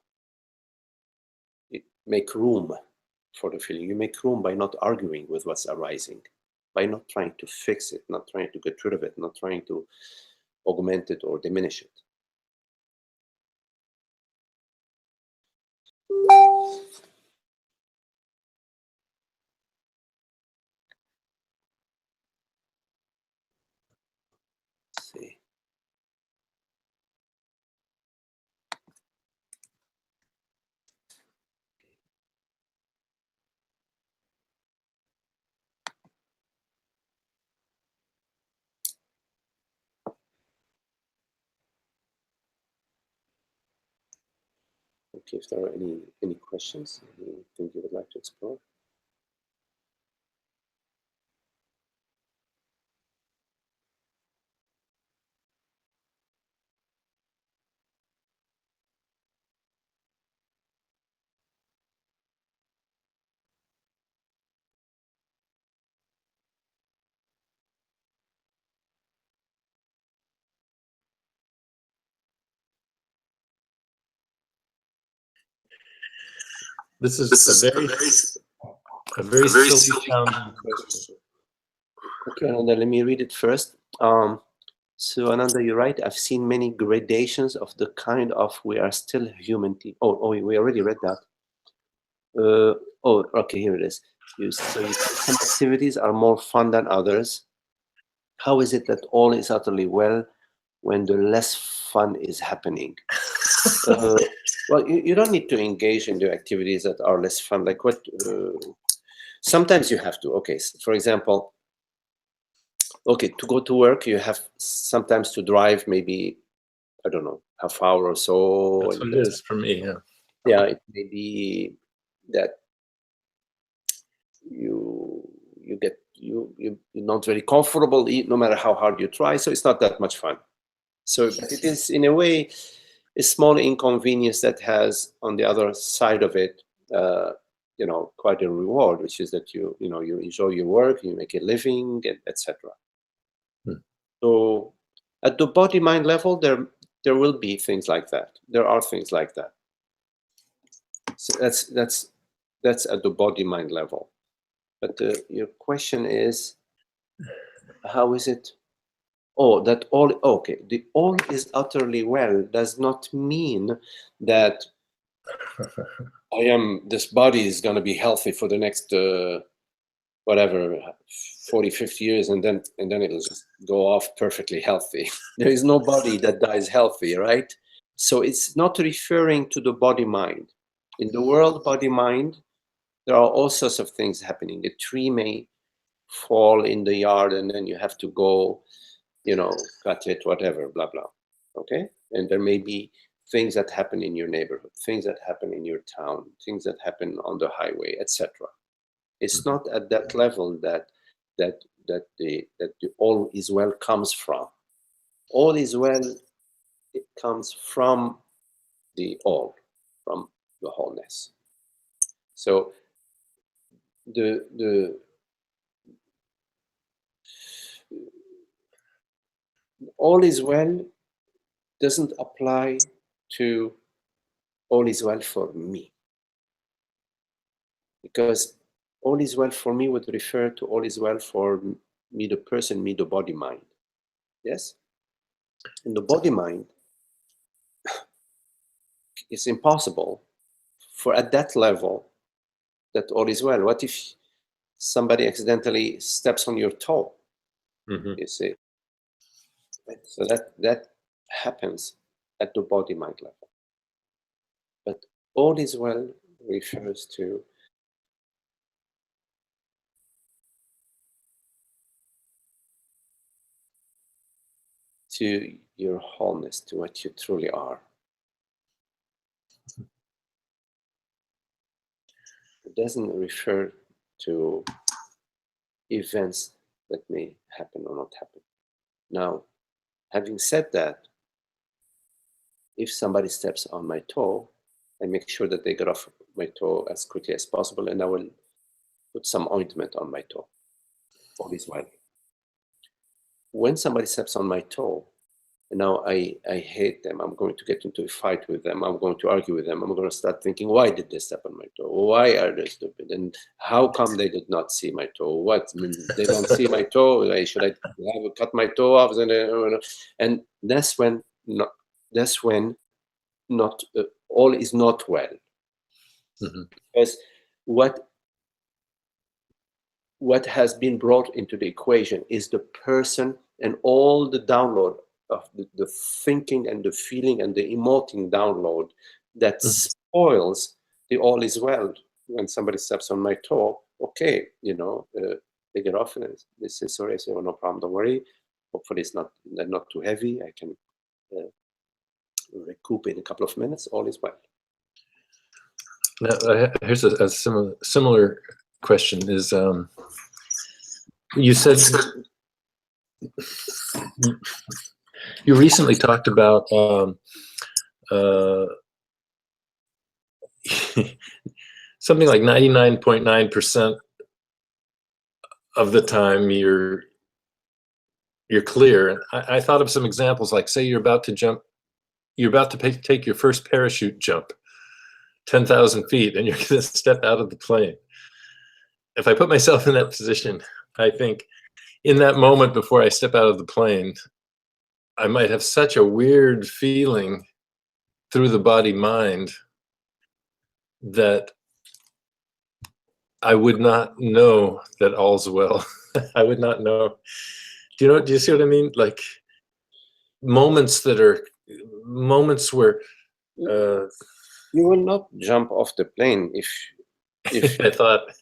Make room for the feeling. You make room by not arguing with what's arising, by not trying to fix it, not trying to get rid of it, not trying to augment it or diminish it. Let's see. Okay, if there are any questions, anything you would like to explore? This is a very silly sounding question. Okay, Ananda, let me read it first. So Ananda, you're right. I've seen many gradations of the kind of we are still human. Oh, we already read that. Oh, okay, here it is. So you say some activities are more fun than others. How is it that all is utterly well when the less fun is happening? Well, you don't need to engage in the activities that are less fun. Like what? Sometimes you have to. Okay, for example, okay, to go to work, you have sometimes to drive maybe, I don't know, half hour or so. That's what it is for me. Yeah. Yeah, it may be that you're not very comfortable no matter how hard you try, so it's not that much fun. So but it is in a way a small inconvenience that has on the other side of it quite a reward, which is that you enjoy your work, you make a living, etc. So at the body mind level there will be things like that. There are things like that. So that's at the body mind level. But your question is, how is it? Oh, that all, okay. The all is utterly well does not mean that this body is going to be healthy for the next, whatever, 40, 50 years, and then it'll just go off perfectly healthy. There is no body that dies healthy, right? So it's not referring to the body mind. In the world body mind, there are all sorts of things happening. A tree may fall in the yard and then you have to go, cut it, whatever, blah, blah. Okay? And there may be things that happen in your neighborhood, things that happen in your town, things that happen on the highway, etc. It's not at that level that the all is well comes from. All is well, it comes from the all, from the wholeness. So the all is well doesn't apply to all is well for me, because all is well for me would refer to all is well for me, the person, me, the body mind. Yes? In the body mind, it's impossible for at that level that all is well. What if somebody accidentally steps on your toe, you see. So that happens at the body-mind level. But all is well refers to your wholeness, to what you truly are. It doesn't refer to events that may happen or not happen. Now, having said that, if somebody steps on my toe, I make sure that they get off my toe as quickly as possible, and I will put some ointment on my toe. All is well. When somebody steps on my toe, now I hate them. I'm going to get into a fight with them. I'm going to argue with them. I'm going to start thinking, why did they step on my toe? Why are they stupid? And how come they did not see my toe? What? I mean, they don't see my toe. Should I have cut my toe off? And that's when not all is not well. Because what has been brought into the equation is the person and all the download of the thinking and the feeling and the emoting download that spoils the all is well. When somebody steps on my toe, okay, they get off and they say sorry. I say, oh, no problem, don't worry. Hopefully they're not too heavy. I can recoup in a couple of minutes. All is well. Now, here's a similar question. Is you said you recently talked about something like 99.9% of the time you're clear. And I thought of some examples, like say you're about to take your first parachute jump, 10,000 feet, and you're going to step out of the plane. If I put myself in that position, I think in that moment before I step out of the plane, I might have such a weird feeling through the body-mind that I would not know that all's well. I would not know. Do you see what I mean? Like moments where you will not jump off the plane if I thought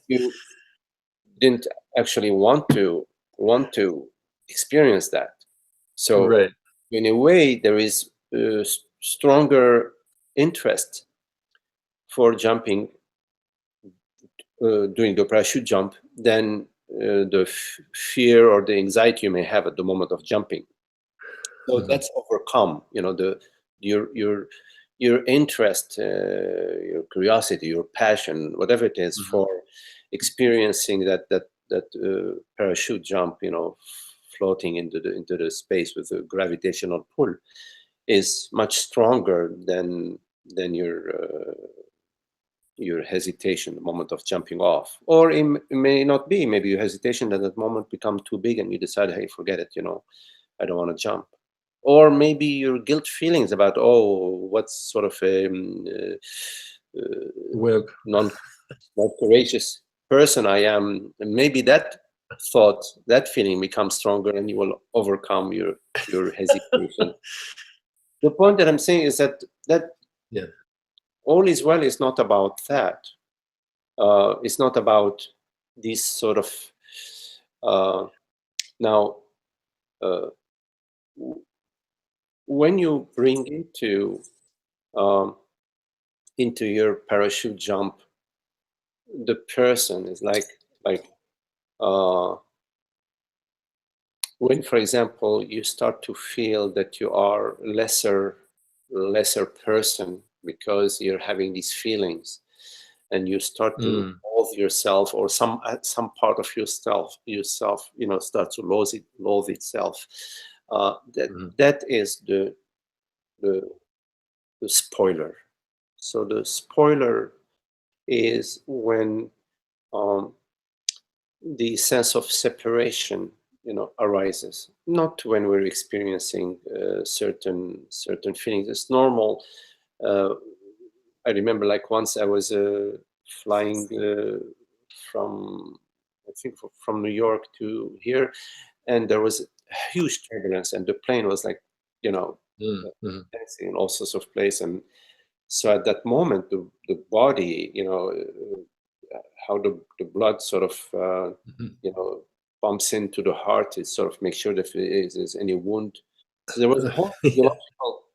you didn't actually want to experience that. So right. in a way, there is a stronger interest for jumping, doing the parachute jump, than the fear or the anxiety you may have at the moment of jumping. So that's overcome. Your interest, your curiosity, your passion, whatever it is, for experiencing that parachute jump, floating into the space with a gravitational pull, is much stronger than your hesitation, the moment of jumping off. Or it may not be. Maybe your hesitation at that moment become too big, and you decide, hey, forget it. I don't want to jump. Or maybe your guilt feelings about, what sort of a not courageous person I am. And maybe that thought, that feeling becomes stronger, and you will overcome your hesitation. The point that I'm saying is that all is well is not about that. It's not about this sort of now. When you bring into your parachute jump, the person is like when, for example, you start to feel that you are lesser person because you're having these feelings, and you start to loathe yourself, or some part of yourself start to loathe itself. That is the spoiler. So the spoiler is when the sense of separation arises, not when we're experiencing certain feelings. It's normal. I remember, like, once I was flying from I think from New York to here, and there was huge turbulence, and the plane was like, you know, Mm-hmm. dancing in all sorts of places. And so at that moment, the body, how the blood sort of, pumps into the heart, it sort of makes sure that if there's any wound. So there was a whole Yeah. physiological,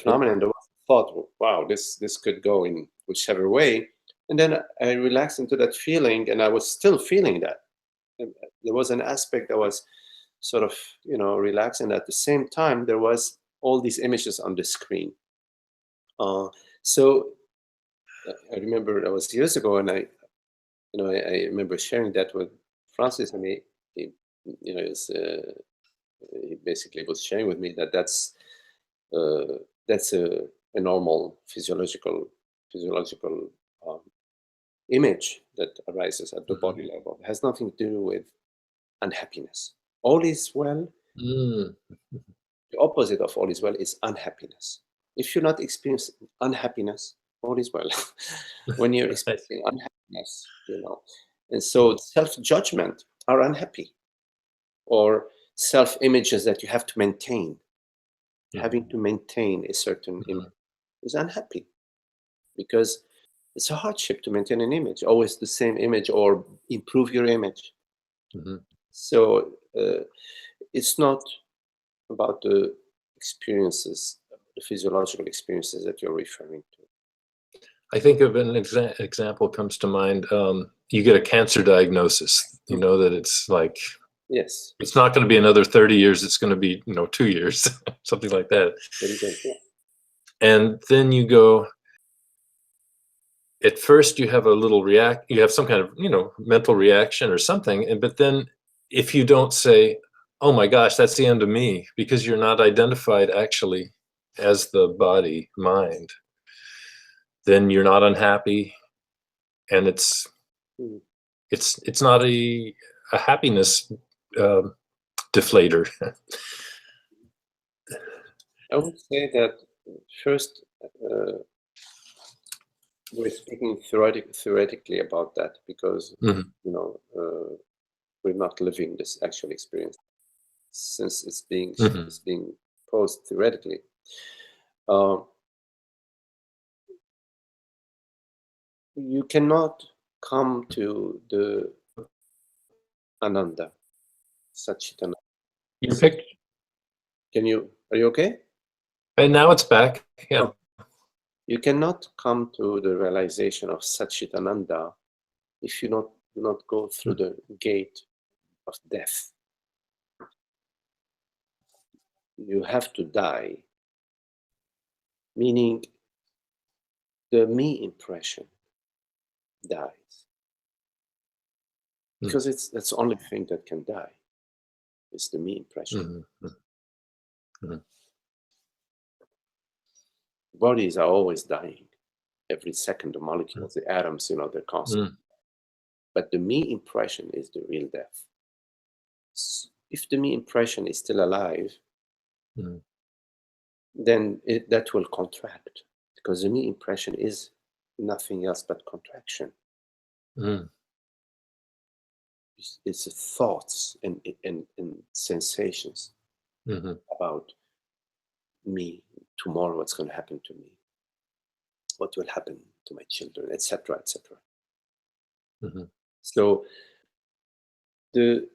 phenomenon. There was a thought, wow, this could go in whichever way. And then I relaxed into that feeling, and I was still feeling that. And there was an aspect that was sort of, relaxing. At the same time, there was all these images on the screen. So I remember that was years ago, and I remember sharing that with Francis, and he he basically was sharing with me that that's a normal physiological um, image that arises at the body level. It has nothing to do with unhappiness. All is well. Mm. The opposite of all is well is unhappiness. If you're not experiencing unhappiness, all is well. When you're Right. experiencing unhappiness, and so self-judgment are unhappy, or self-images that you have to maintain. Having to maintain a certain image is unhappy, because it's a hardship to maintain an image, always the same image, or improve your image. Mhm. So it's not about the experiences, the physiological experiences that you're referring to. I think of an example comes to mind. You get a cancer diagnosis. You know that it's like, Yes, it's not going to be another 30 years. It's going to be, 2 years, something like that. very good. Yeah. And then you go, at first you have a little you have some kind of, mental reaction or something. But then if you don't say, oh my gosh, that's the end of me, because you're not identified actually as the body mind, then you're not unhappy. And it's Mm. not a happiness deflator. I would say that first, we're speaking theoretically about that, because Mhm. we're not living this actual experience, since Mhm. it's being posed theoretically. Uh, you cannot come to the Ananda, Satchitananda. You picked, Are you okay? and now it's back. Yeah. You cannot come to the realization of Satchitananda if you do not go through the gate of death. You have to die, meaning the me impression dies, because that's the only thing that can die. It's the me impression. Mhm. Mhm. Bodies are always dying. Every second, the molecules, the atoms, they're constant. Mhm. But the me impression is the real death. If the me impression is still alive, Mhm. then that will contract, because the me impression is nothing else but contraction. Mhm. It's the thoughts and sensations Mhm. about me, tomorrow, what's going to happen to me, what will happen to my children, etc., etc. Mhm. So the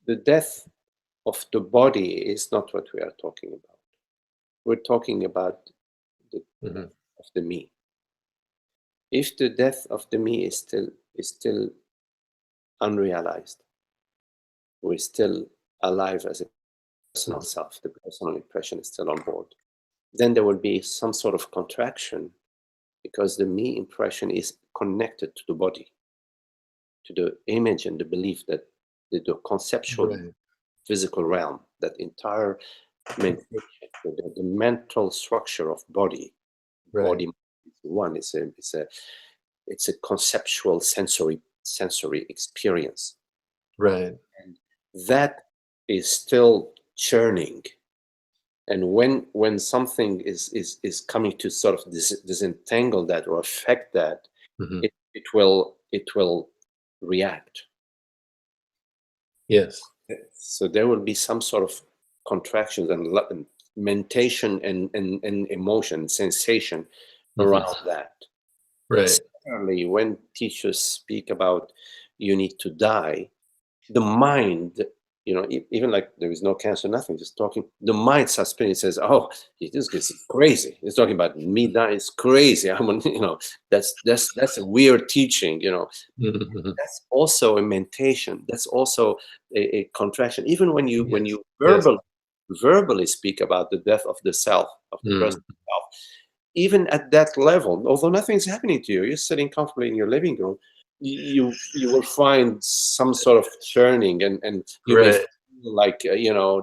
the death of the body is not what we are talking about. We're talking about the Mhm. of the me. If the death of the me is still unrealized, we're still alive as a personal self, the personal impression is still on board, then there will be some sort of contraction, because the me impression is connected to the body, to the image and the belief that the conceptual Right. physical realm, that entire the mental structure of body Right. is one. It's a conceptual sensory experience, Right. and that is still churning. And when something is coming to sort of disentangle that or affect that, Mhm. it will react. Yes. So there will be some sort of contractions and mentation and emotion, sensation around that. Right. Similarly, when teachers speak about you need to die, the mind, even like there is no cancer, nothing, just talking, the mind starts spinning. It says, "Oh, this is crazy. He's talking about me dying. It's crazy. That's a weird teaching. That's also a mentation. That's also a contraction. Even when you verbally speak about the death of the self, of the personal self, even at that level, although nothing's happening to you, you're sitting comfortably in your living room, you will find some sort of churning, and you may feel like you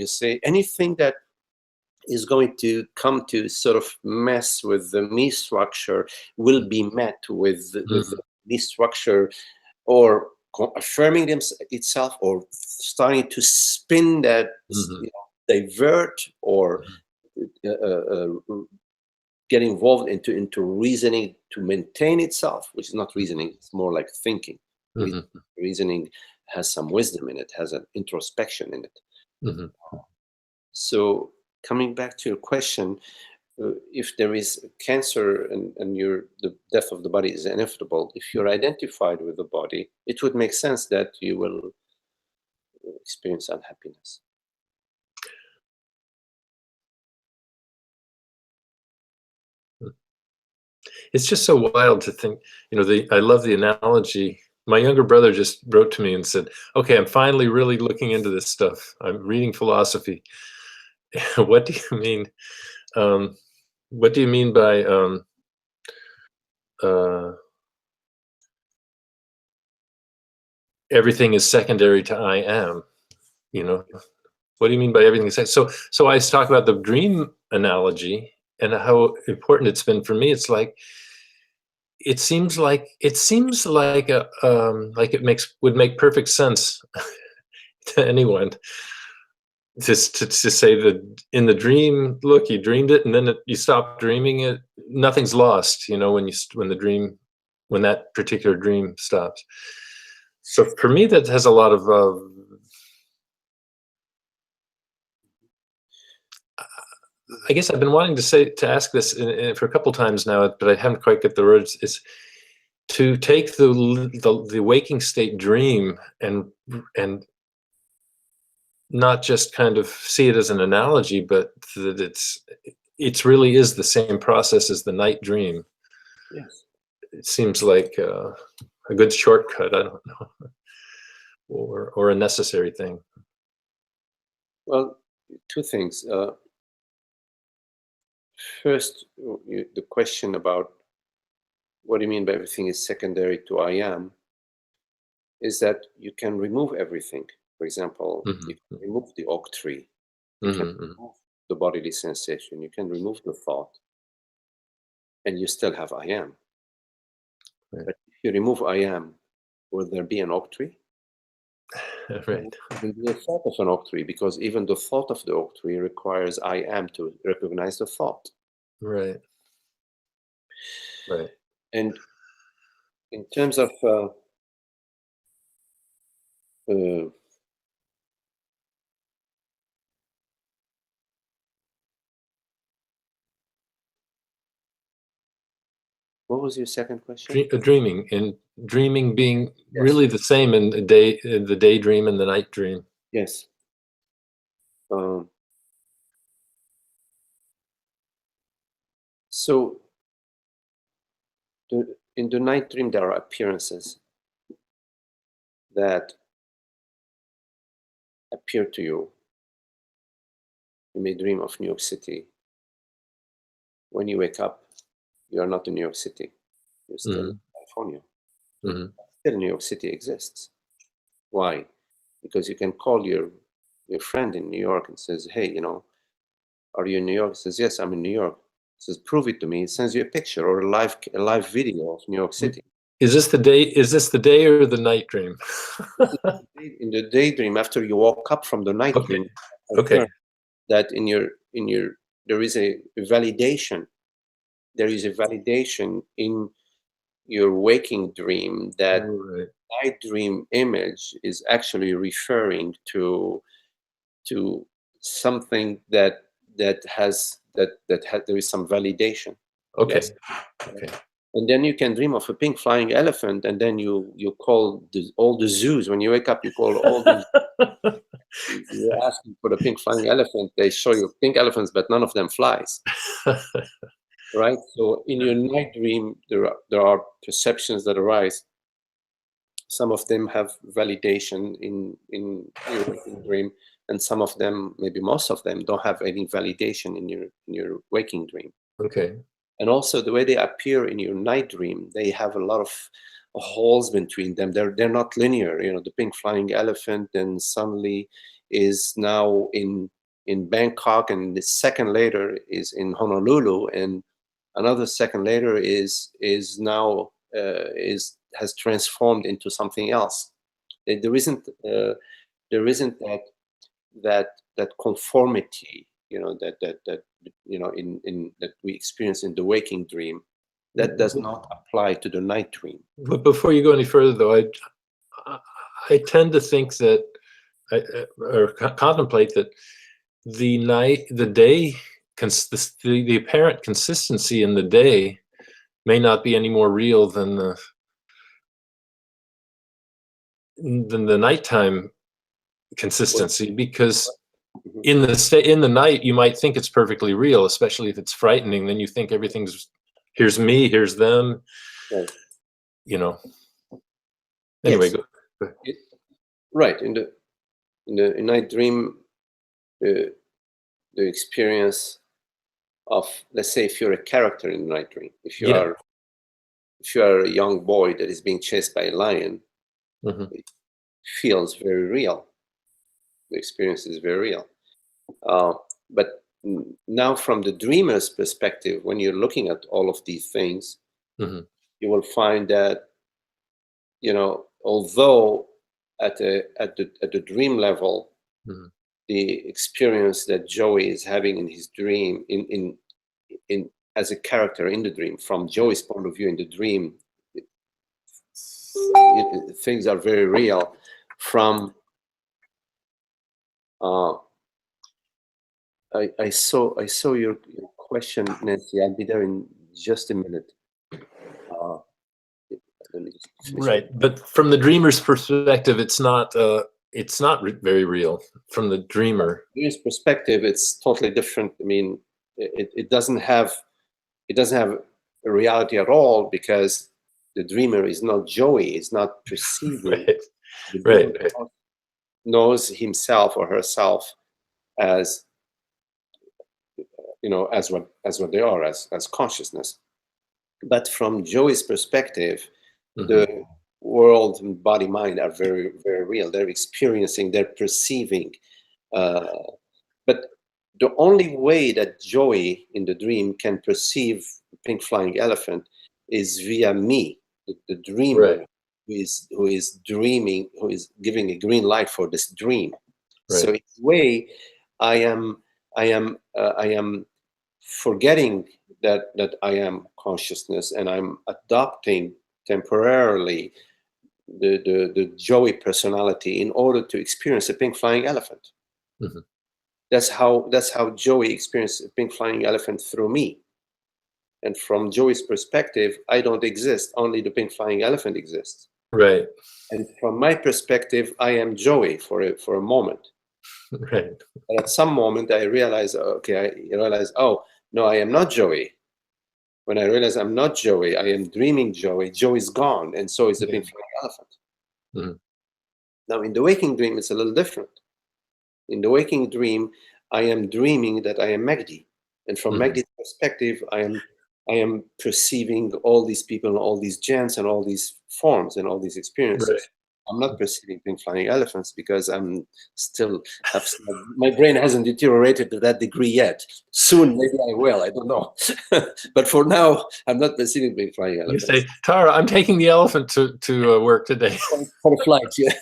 say anything that is going to come to sort of mess with the me structure will be met with me structure, or affirming itself, or starting to spin that, divert, or get involved into reasoning to maintain itself, which is not reasoning, it's more like thinking. Reasoning has some wisdom in it, has an introspection in it. So coming back to your question, if there is cancer and the death of the body is inevitable, if you're identified with the body, it would make sense that you will experience unhappiness. It's just so wild to think, I love the analogy. My younger brother just wrote to me and said, okay, I'm finally really looking into this stuff. I'm reading philosophy. What do you mean? What do you mean by everything is secondary to I am? What do you mean by everything is secondary? So I talk about the dream analogy and how important it's been for me. It's like, it seems like a like it would make perfect sense to anyone to say that in the dream, look, you dreamed it, and then you stop dreaming it. Nothing's lost, when that particular dream stops. So for me, that has a lot of I guess I've been wanting to ask this for a couple times now, but I haven't quite got the words. Is to take the waking state dream and not just kind of see it as an analogy, but that it's really is the same process as the night dream. Yes. It seems like a good shortcut. I don't know, or a necessary thing. Well, two things. First, the question about what do you mean by everything is secondary to I am, is that you can remove everything. For example, you can remove the oak tree, you can remove the bodily sensation, you can remove the thought, and you still have I am. Right. But if you remove I am, will there be an oak tree? Right. There will be a thought of an oak tree, because even the thought of the oak tree requires I am to recognize the thought. Right. Right. And in terms of what was your second question? Dreaming, and dreaming being really the same in the daydream and the night dream. Yes. So in the night dream, there are appearances that appear to you. You may dream of New York City. When you wake up, you are not in New York City. You're still in California. Still, New York City exists. Why? Because you can call your friend in New York and says, "Hey, are you in New York?" He says, "Yes, I'm in New York." He says, "Prove it to me." He sends you a picture or a live video of New York City. Is this the day or the night dream? In the daydream, after you woke up from the night dream, that in your there is a validation. There is a validation in your waking dream, that Right. night dream image is actually referring to something that there is some validation. Okay. Yes. Okay. And then you can dream of a pink flying elephant, and then you call all the zoos. When you wake up, you call all the you're asking for the pink flying elephant. They show you pink elephants, but none of them flies. Right? So in your night dream, there are perceptions that arise. Some of them have validation in your waking dream, and some of them, maybe most of them, don't have any validation in your waking dream. Okay. And also the way they appear in your night dream, they have a lot of holes between them. They're not linear. You know, the pink flying elephant then suddenly is now in Bangkok, and the second later is in Honolulu, and another second later is now has transformed into something else. There isn't that conformity, you know, that you know, in that we experience in the waking dream. That does not apply to the night dream. But before you go any further, though, I tend to think that, or contemplate that the day, the apparent consistency in the day may not be any more real than the nighttime consistency, because Mhm. in the night you might think it's perfectly real, especially if it's frightening. Then you think everything's, here's me, here's them, Right. you know. Anyway, Yes. go. It, right. In night dream, the experience of, let's say, if you're a character in the night dream, Yeah. if you are a young boy that is being chased by a lion, Hmm. it feels very real. The experience is very real. But now, from the dreamer's perspective, when you're looking at all of these things, Hmm. you will find that, you know, although at the dream level, Hmm. the experience that Joey is having in his dream, in as a character in the dream, from Joey's point of view in the dream, things are very real. From uh, I saw your question, Nancy. I'll be there in just a minute. Uh, let me just finish Right, but from the dreamer's perspective, it's not very real. From the dreamer, dreamer's perspective. It's totally different. I mean, it doesn't have a reality at all, because the dreamer is not Joey. Is not perceiving. right, The right, dreamer right. knows himself or herself as, you know, as what they are, as consciousness. But from Joey's perspective, Hmm. the world and body mind are very, very real. They're experiencing, they're perceiving. Uh, but the only way that Joey in the dream can perceive the pink flying elephant is via me, the Right, dreamer, who is dreaming, who is giving a green light for this dream. So right. in a way, I am forgetting that I am consciousness, and I'm adopting temporarily the Joey personality in order to experience a pink flying elephant. Hmm. That's how Joey experienced a pink flying elephant through me. And from Joey's perspective, I don't exist. Only the pink flying elephant exists. Right, And from my perspective, I am Joey for a moment. right. But at some moment, I realize, okay, I realize, oh no, I am not Joey. When I realize I'm not Joey, I am dreaming Joey. Joey's gone, and so is the Yeah. pink flying elephant. Mhm. Now, in the waking dream, it's a little different. In the waking dream, I am dreaming that I am Magdi, and from Mhm. Magdi's perspective, I am perceiving all these people and all these gens and all these forms and all these Right. experiences. I'm not perceiving pink flying elephants, because I'm still have my brain hasn't deteriorated to that degree yet. Soon, maybe I will. I don't know, but for now, I'm not perceiving pink flying You elephants. say, Tara, I'm taking the elephant to work today. For the flight, yeah.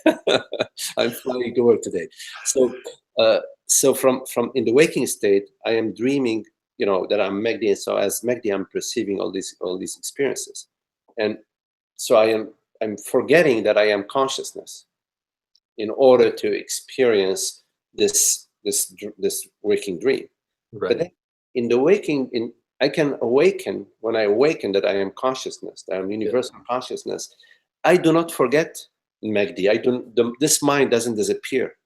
I'm flying to work today. So, so from in the waking state, I am dreaming, you know, that I'm Magdi, and so as Magdi, I'm perceiving all these experiences, and So I'm forgetting that I am consciousness in order to experience this waking dream. Right. But then in the waking, I can awaken when I awaken that I am consciousness, that I'm universal consciousness. I do not forget Magdi. This mind doesn't disappear.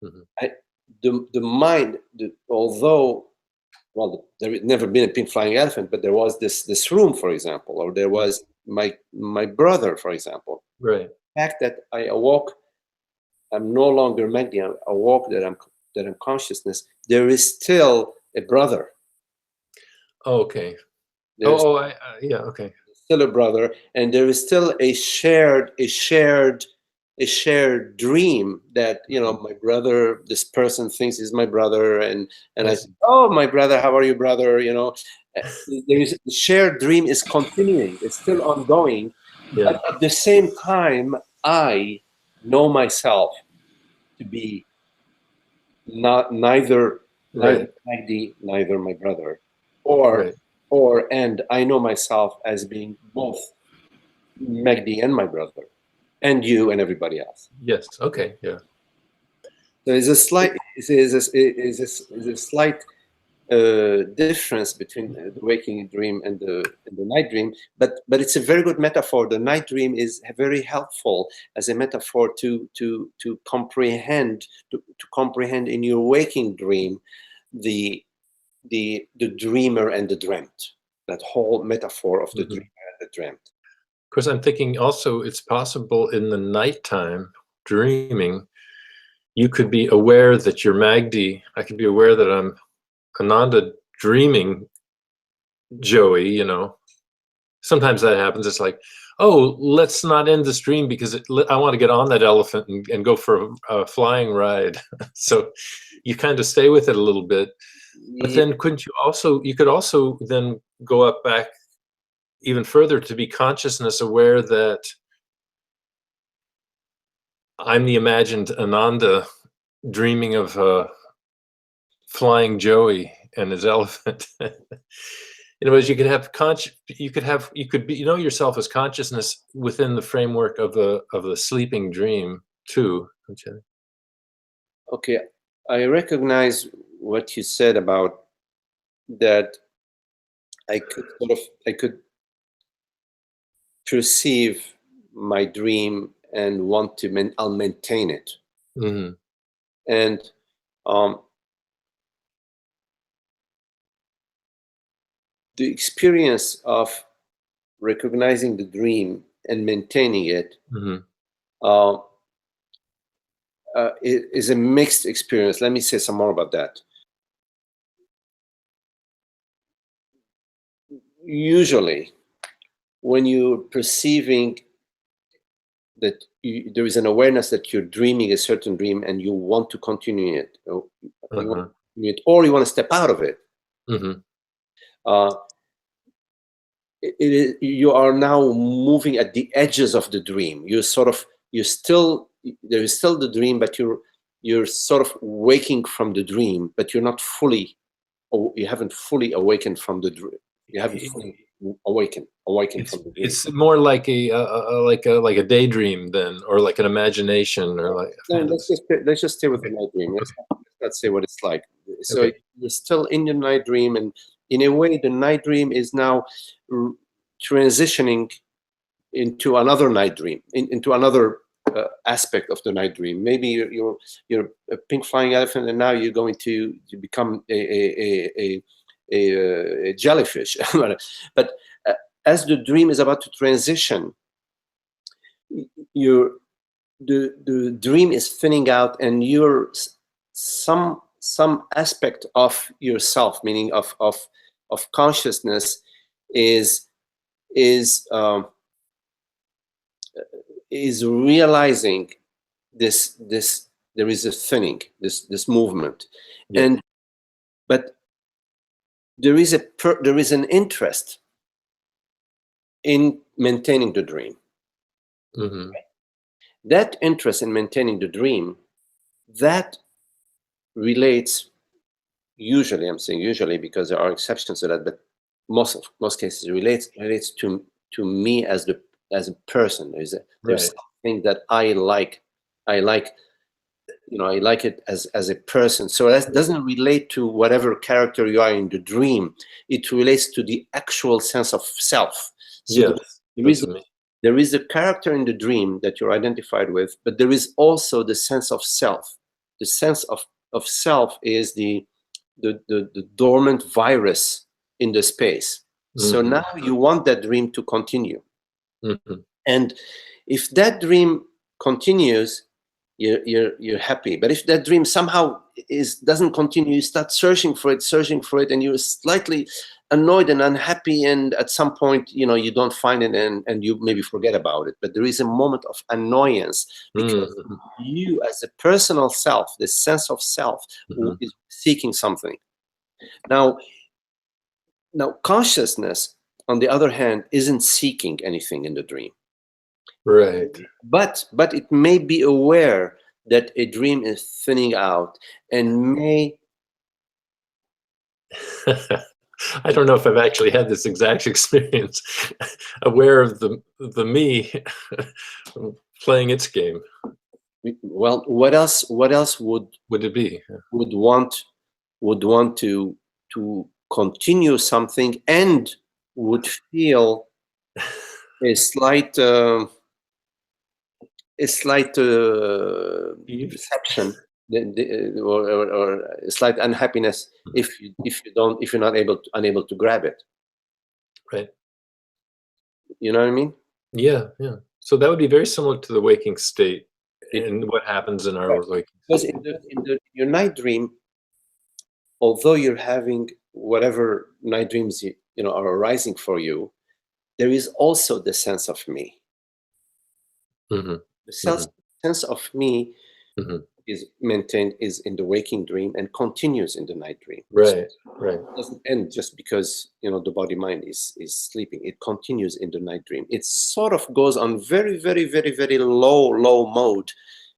Mm-hmm. The mind, although, well, there had never been a pink flying elephant, but there was this room, for example, or there was my brother, for example. Right. The fact that I awoke, I'm no longer Magdi. I awoke that I'm consciousness. There is still a brother. Oh, okay. There's Yeah. Okay. still a brother, and there is still a shared dream that, you know, my brother, this person thinks is my brother, and I say, oh, my brother, how are you, brother? You know, there is the shared dream is continuing. It's still ongoing, but at the same time, I know myself to be neither Magdi, neither my brother, and I know myself as being both Magdi and my brother, and you and everybody else. Yes. Okay. Yeah. There is a slight difference between the waking dream and the night dream, but it's a very good metaphor. The night dream is very helpful as a metaphor to comprehend in your waking dream the dreamer and the dreamt. That whole metaphor of the dreamer and the dreamt. Of course, I'm thinking also it's possible in the nighttime dreaming, you could be aware that you're Magdi. I could be aware that I'm Ananda dreaming Joey, you know. Sometimes that happens. It's like, oh, let's not end this dream because I want to get on that elephant and go for a flying ride. So you kind of stay with it a little bit. But then you could also then go up back even further to be consciousness aware that I'm the imagined Ananda dreaming of flying Joey and his elephant. In other words, you could have you know yourself as consciousness within the framework of the sleeping dream too. Okay, I recognize what you said about that. I could perceive my dream and want to I'll maintain it. Mm-hmm. And the experience of recognizing the dream and maintaining it is a mixed experience. Let me say some more about that. Usually, when you're perceiving that there is an awareness that you're dreaming a certain dream and you want to continue it, or you want to step out of it, you are now moving at the edges of the dream. There is still the dream, but you're sort of waking from the dream, but you haven't fully awakened from the dream. You haven't fully awakened from the dream. It's more like a daydream then, or like an imagination, or like. No, let's just stay with the night dream. Let's say what it's like. So you're still in the night dream, and in a way, the night dream is now transitioning into another night dream, into another aspect of the night dream. Maybe you're a pink flying elephant, and now you're going to become a jellyfish. But as the dream is about to transition, the dream is thinning out, and you're some aspect of yourself, meaning of consciousness, is realizing this there is a thinning, this movement, but there is an interest in maintaining the dream. That interest in maintaining the dream, that relates usually, I'm saying usually because there are exceptions to that, but most cases relates to me as the as a person. There's Right. something that I like. I like, I like it as a person. So that doesn't relate to whatever character you are in the dream. It relates to the actual sense of self. So Yes. there That's is me. there is a character in the dream that you're identified with, but there is also the sense of self. The sense of self is the dormant virus in the space. So Mm-hmm. now you want that dream to continue. Mm-hmm. And if that dream continues, you're happy. But if that dream somehow doesn't continue, you start searching for it, and you're slightly annoyed and unhappy. And at some point, you don't find it, and you maybe forget about it. But there is a moment of annoyance because Mm-hmm. you, as a personal self, the sense of self, Mm-hmm. is seeking something. Now, consciousness, on the other hand, isn't seeking anything in the dream. Right. But it may be aware that a dream is thinning out and may. I don't know if I've actually had this exact experience, aware of the me playing its game. Well, what else would Would it be? want to continue something and would feel a slight deception, or a slight unhappiness if you're not unable to grab it. Right. You know what I mean? Yeah. Yeah. So that would be very similar to the waking state It, and what happens in our right. waking Because state. your night dream, although you're having whatever night dreams are arising for you, there is also the sense of me. Mm-hmm. The Mm-hmm. sense of me Mm-hmm. is maintained is in the waking dream and continues in the night dream. Right. Right. It doesn't end just because the body mind is sleeping. It continues in the night dream. It sort of goes on very, very, very, very low mode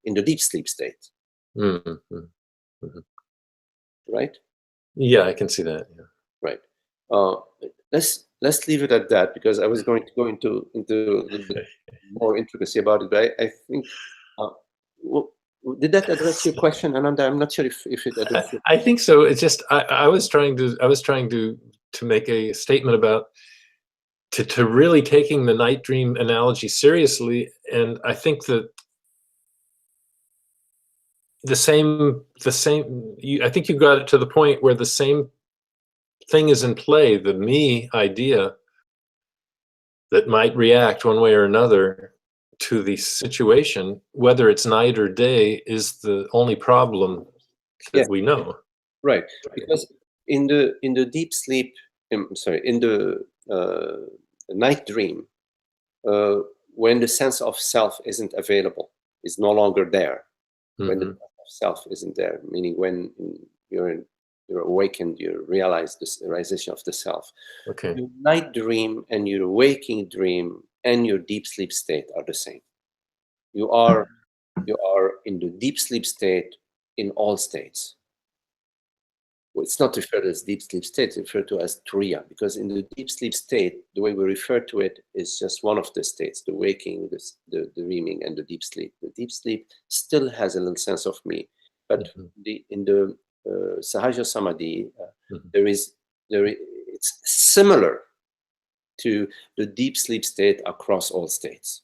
in the deep sleep state. Mm-hmm. Mm-hmm. Right? Yeah, I can see that. Yeah. Right. Let's leave it at that, because I was going to go into a little bit more intricacy about it, but I think well, did that address your question, Ananda? I'm not sure if it addressed it. I think so. It's just I was trying to make a statement about to really taking the night dream analogy seriously, and I think that the same I think you got it to the point where the same thing is in play, the me idea that might react one way or another to the situation, whether it's night or day, is the only problem Yeah, that we know. right. Because in the deep sleep, in the night dream, when the sense of self isn't available, is no longer there. When the Mm-hmm. sense of self isn't there, meaning when you're awakened, you realize this realization of the self. Okay. Your night dream and your waking dream and your deep sleep state are the same. You are in the deep sleep state in all states. Well, it's not referred to as deep sleep state, it's referred to as turiya, because in the deep sleep state, the way we refer to it is just one of the states, the waking, the dreaming, and the deep sleep. The deep sleep still has a little sense of me, but in the Sahaja Samadhi, it's similar to the deep sleep state across all states.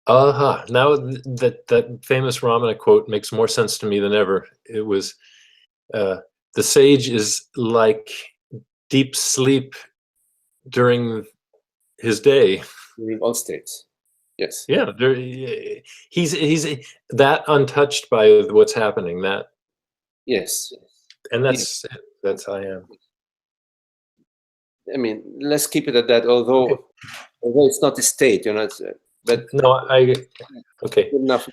Aha! Now that famous Ramana quote makes more sense to me than ever. It was, the sage is like deep sleep during his day. During all states, yes. Yeah, he's that untouched by what's happening. Yes. And that's how I am. I mean, let's keep it at that. Although it's not a state, but no, okay. good enough.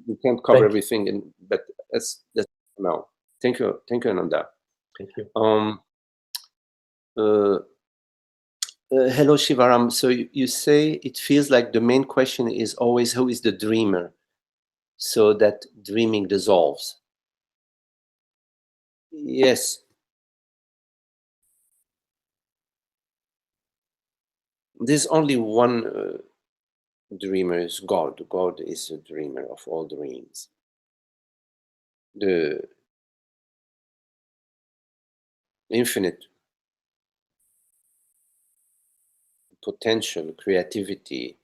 We can't cover everything, but that's no. Thank you, Ananda. Thank you. Hello, Shivaram. So you say it feels like the main question is always who is the dreamer, so that dreaming dissolves. Yes. There's only one dreamer, is God. God is the dreamer of all dreams. The infinite potential, creativity,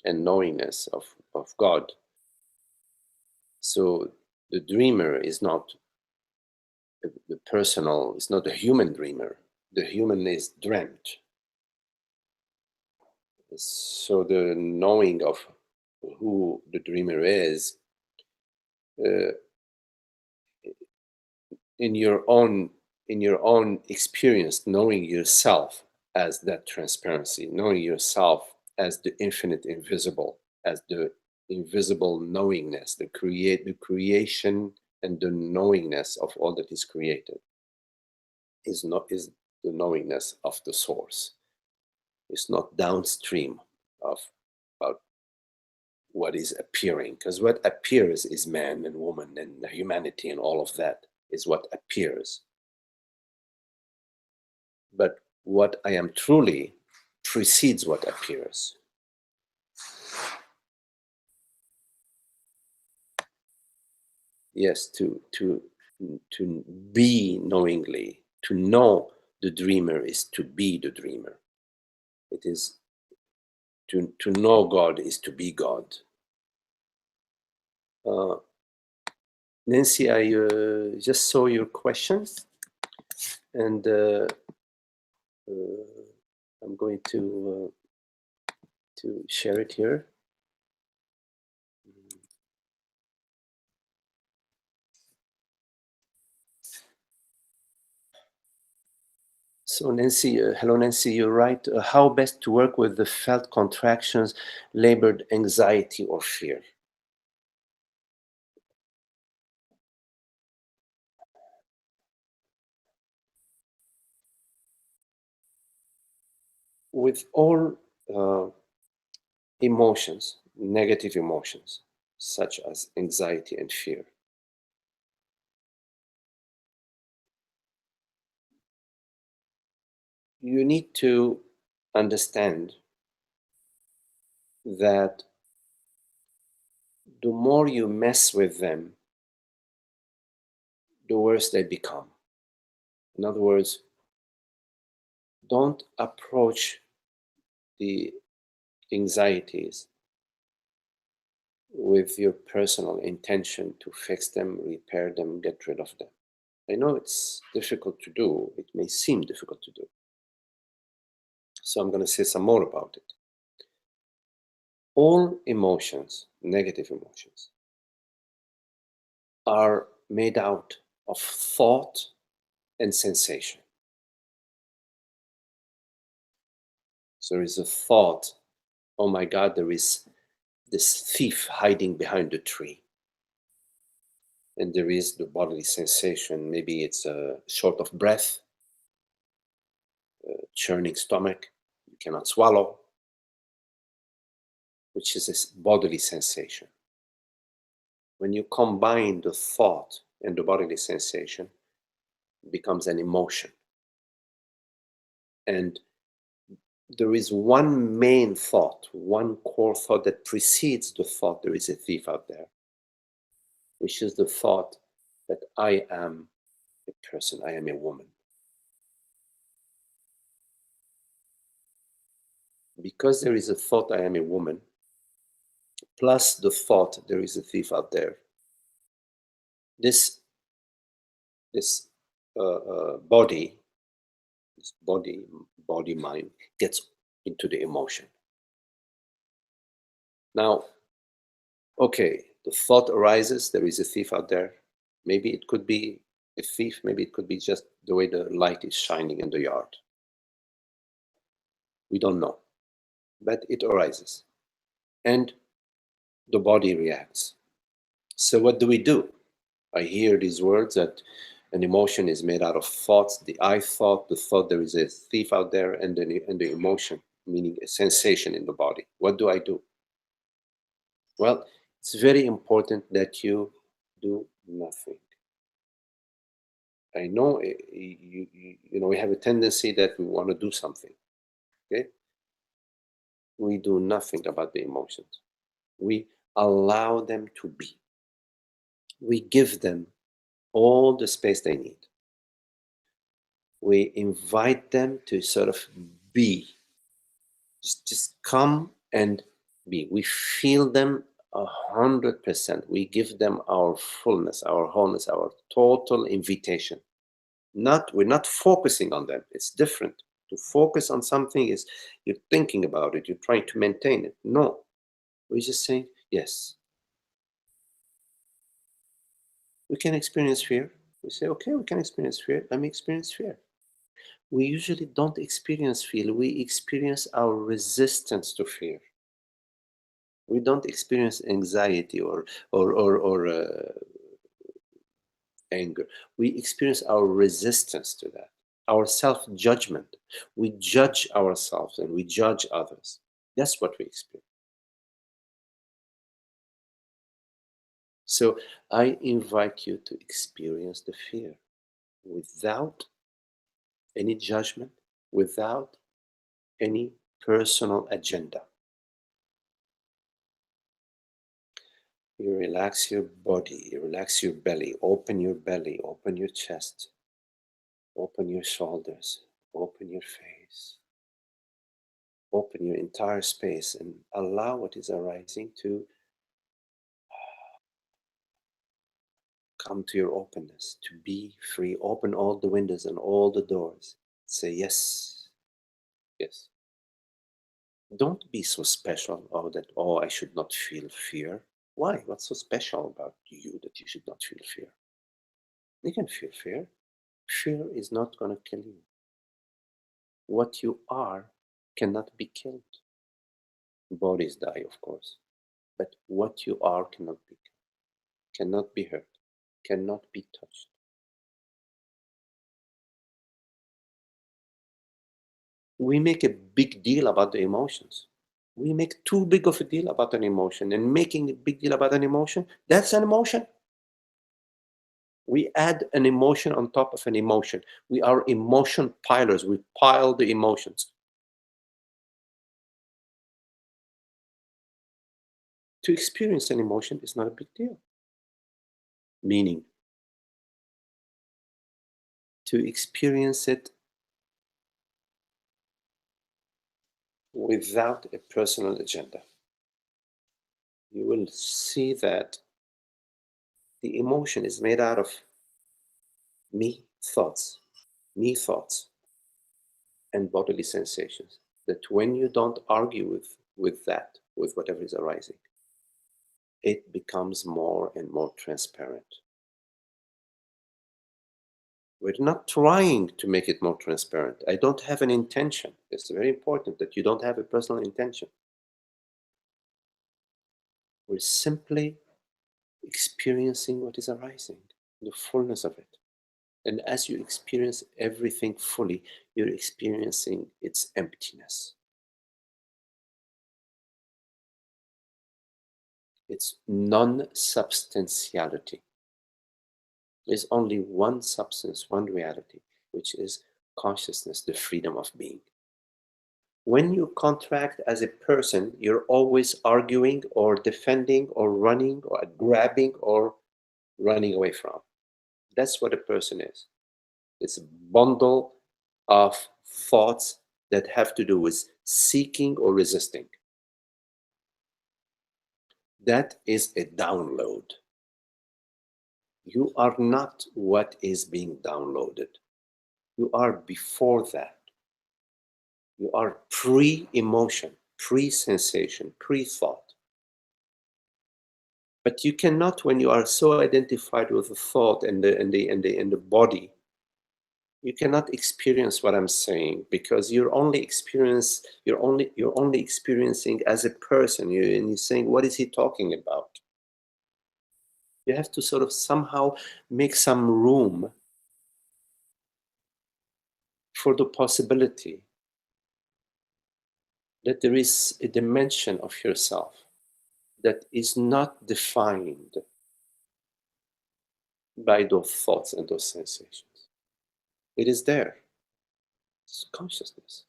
and knowingness of God. So the dreamer is not the personal, it's not a human dreamer. The human is dreamt. So the knowing of who the dreamer is, uh, in your own experience, knowing yourself as that transparency, knowing yourself as the infinite invisible, as the invisible knowingness, the creation and the knowingness of all that is created is the knowingness of the source. It's not downstream of what is appearing, because what appears is man and woman and humanity, and all of that is what appears. But what I am truly precedes what appears. Yes, to be knowingly, to know the dreamer is to be the dreamer. It is to know God is to be God. Nancy, I just saw your questions, and I'm going to share it here. So Nancy, hello Nancy, you're right. How best to work with the felt contractions labeled anxiety or fear? With all emotions, negative emotions, such as anxiety and fear, you need to understand that the more you mess with them, the worse they become. In other words, don't approach the anxieties with your personal intention to fix them, repair them, get rid of them. I know it's difficult to do. It may seem difficult to do. So I'm going to say some more about it. All emotions, negative emotions, are made out of thought and sensation. So there is a thought, oh my God, there is this thief hiding behind the tree. And there is the bodily sensation. Maybe it's a short of breath, churning stomach, you cannot swallow, which is a bodily sensation. When you combine the thought and the bodily sensation, it becomes an emotion. And there is one main thought, one core thought that precedes the thought there is a thief out there, which is the thought that I am a person, I am a woman. Because there is a thought I am a woman, plus the thought there is a thief out there, this body, this body mind gets into the emotion. Now, okay, the thought arises, there is a thief out there. Maybe it could be a thief, maybe it could be just the way the light is shining in the yard. We don't know, but it arises. And the body reacts. So what do? I hear these words that an emotion is made out of thoughts. The thought there is a thief out there, and the emotion, meaning a sensation in the body. What do? Well, it's very important that you do nothing. I know you know we have a tendency that we want to do something. Okay, We do nothing about the emotions. We allow them to be. We give them all the space they need. We invite them to sort of be. Just come and be. We feel them 100%. We give them our fullness, our wholeness, our total invitation. We're not focusing on them. It's different. To focus on something is you're thinking about it, you're trying to maintain it. No, we're just saying yes. We can experience fear. We say, okay, we can experience fear. Let me experience fear. We usually don't experience fear. We experience our resistance to fear. We don't experience anxiety or anger. We experience our resistance to that, our self-judgment. We judge ourselves and we judge others. That's what we experience. So I invite you to experience the fear without any judgment, without any personal agenda. You relax your body, you relax your belly, open your chest, open your shoulders, open your face, open your entire space, and allow what is arising to come to your openness, to be free. Open all the windows and all the doors. Say yes, yes. Don't be so special, I should not feel fear. Why? What's so special about you that you should not feel fear? You can feel fear. Fear is not going to kill you. What you are cannot be killed. Bodies die, of course, but what you are cannot be killed, cannot be hurt, cannot be touched. We make a big deal about the emotions. We make too big of a deal about an emotion, and making a big deal about an emotion, that's an emotion. We add an emotion on top of an emotion. We are emotion pilers. We pile the emotions. To experience an emotion is not a big deal. Meaning, to experience it without a personal agenda. You will see that the emotion is made out of me thoughts, and bodily sensations. That when you don't argue with whatever is arising, it becomes more and more transparent. We're not trying to make it more transparent. I don't have an intention. It's very important that you don't have a personal intention. We're simply experiencing what is arising, the fullness of it. And as you experience everything fully, you're experiencing its emptiness. Its non-substantiality. There's only one substance, one reality, which is consciousness, the freedom of being. When you contract as a person, you're always arguing or defending or running or grabbing or running away from. That's what a person is. It's a bundle of thoughts that have to do with seeking or resisting. That is a download. You are not what is being downloaded. You are before that. You are pre-emotion, pre-sensation, pre-thought. But you cannot, when you are so identified with the thought and the body, you cannot experience what I'm saying, because you're only experiencing as a person. And you're saying, what is he talking about? You have to sort of somehow make some room for the possibility that there is a dimension of yourself that is not defined by those thoughts and those sensations. It is there. It's consciousness.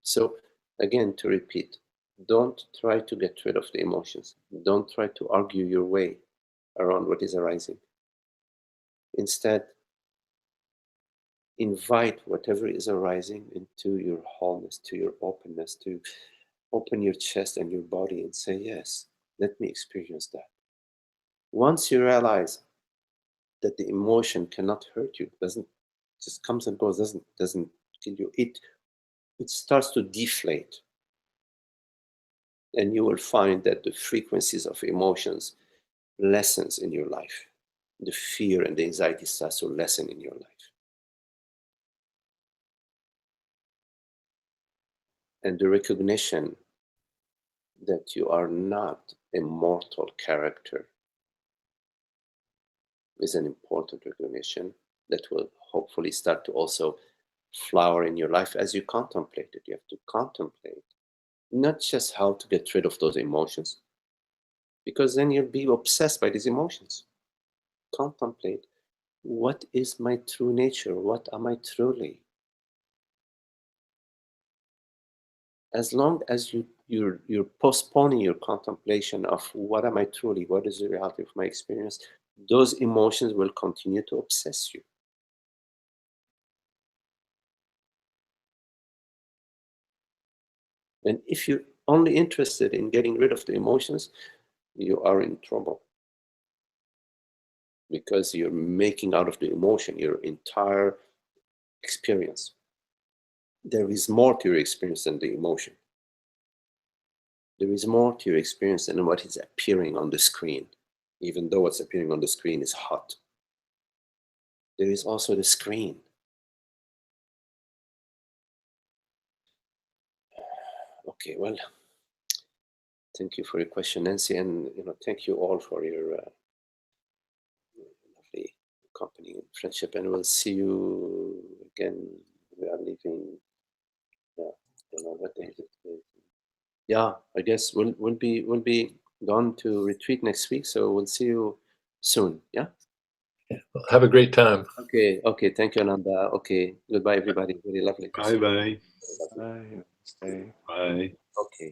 So again, to repeat, don't try to get rid of the emotions. Don't try to argue your way around what is arising. Instead, invite whatever is arising into your wholeness, to your openness, to open your chest and your body and say, yes, let me experience that. Once you realize that the emotion cannot hurt you, doesn't just comes and goes, doesn't kill you, it starts to deflate. And you will find that the frequencies of emotions lessens in your life. The fear and the anxiety starts to lessen in your life. And the recognition that you are not a mortal character is an important recognition that will hopefully start to also flower in your life as you contemplate it. You have to contemplate not just how to get rid of those emotions, because then you'll be obsessed by these emotions. Contemplate, what is my true nature? What am I truly? As long as you're postponing your contemplation of what am I truly, what is the reality of my experience, those emotions will continue to obsess you. And if you're only interested in getting rid of the emotions, you are in trouble. Because you're making out of the emotion your entire experience. There is more to your experience than the emotion. There is more to your experience than what is appearing on the screen, even though what's appearing on the screen is hot. There is also the screen. Okay, well, thank you for your question, Nancy, and thank you all for your lovely company and friendship. And we'll see you again. We are leaving. Yeah, I don't know what day is it today. Yeah, I guess we'll be gone to retreat next week, so we'll see you soon. Yeah. Well, have a great time. Okay. Thank you, Ananda. Okay. Goodbye, everybody. Very lovely. Bye bye. Bye. Bye. Okay.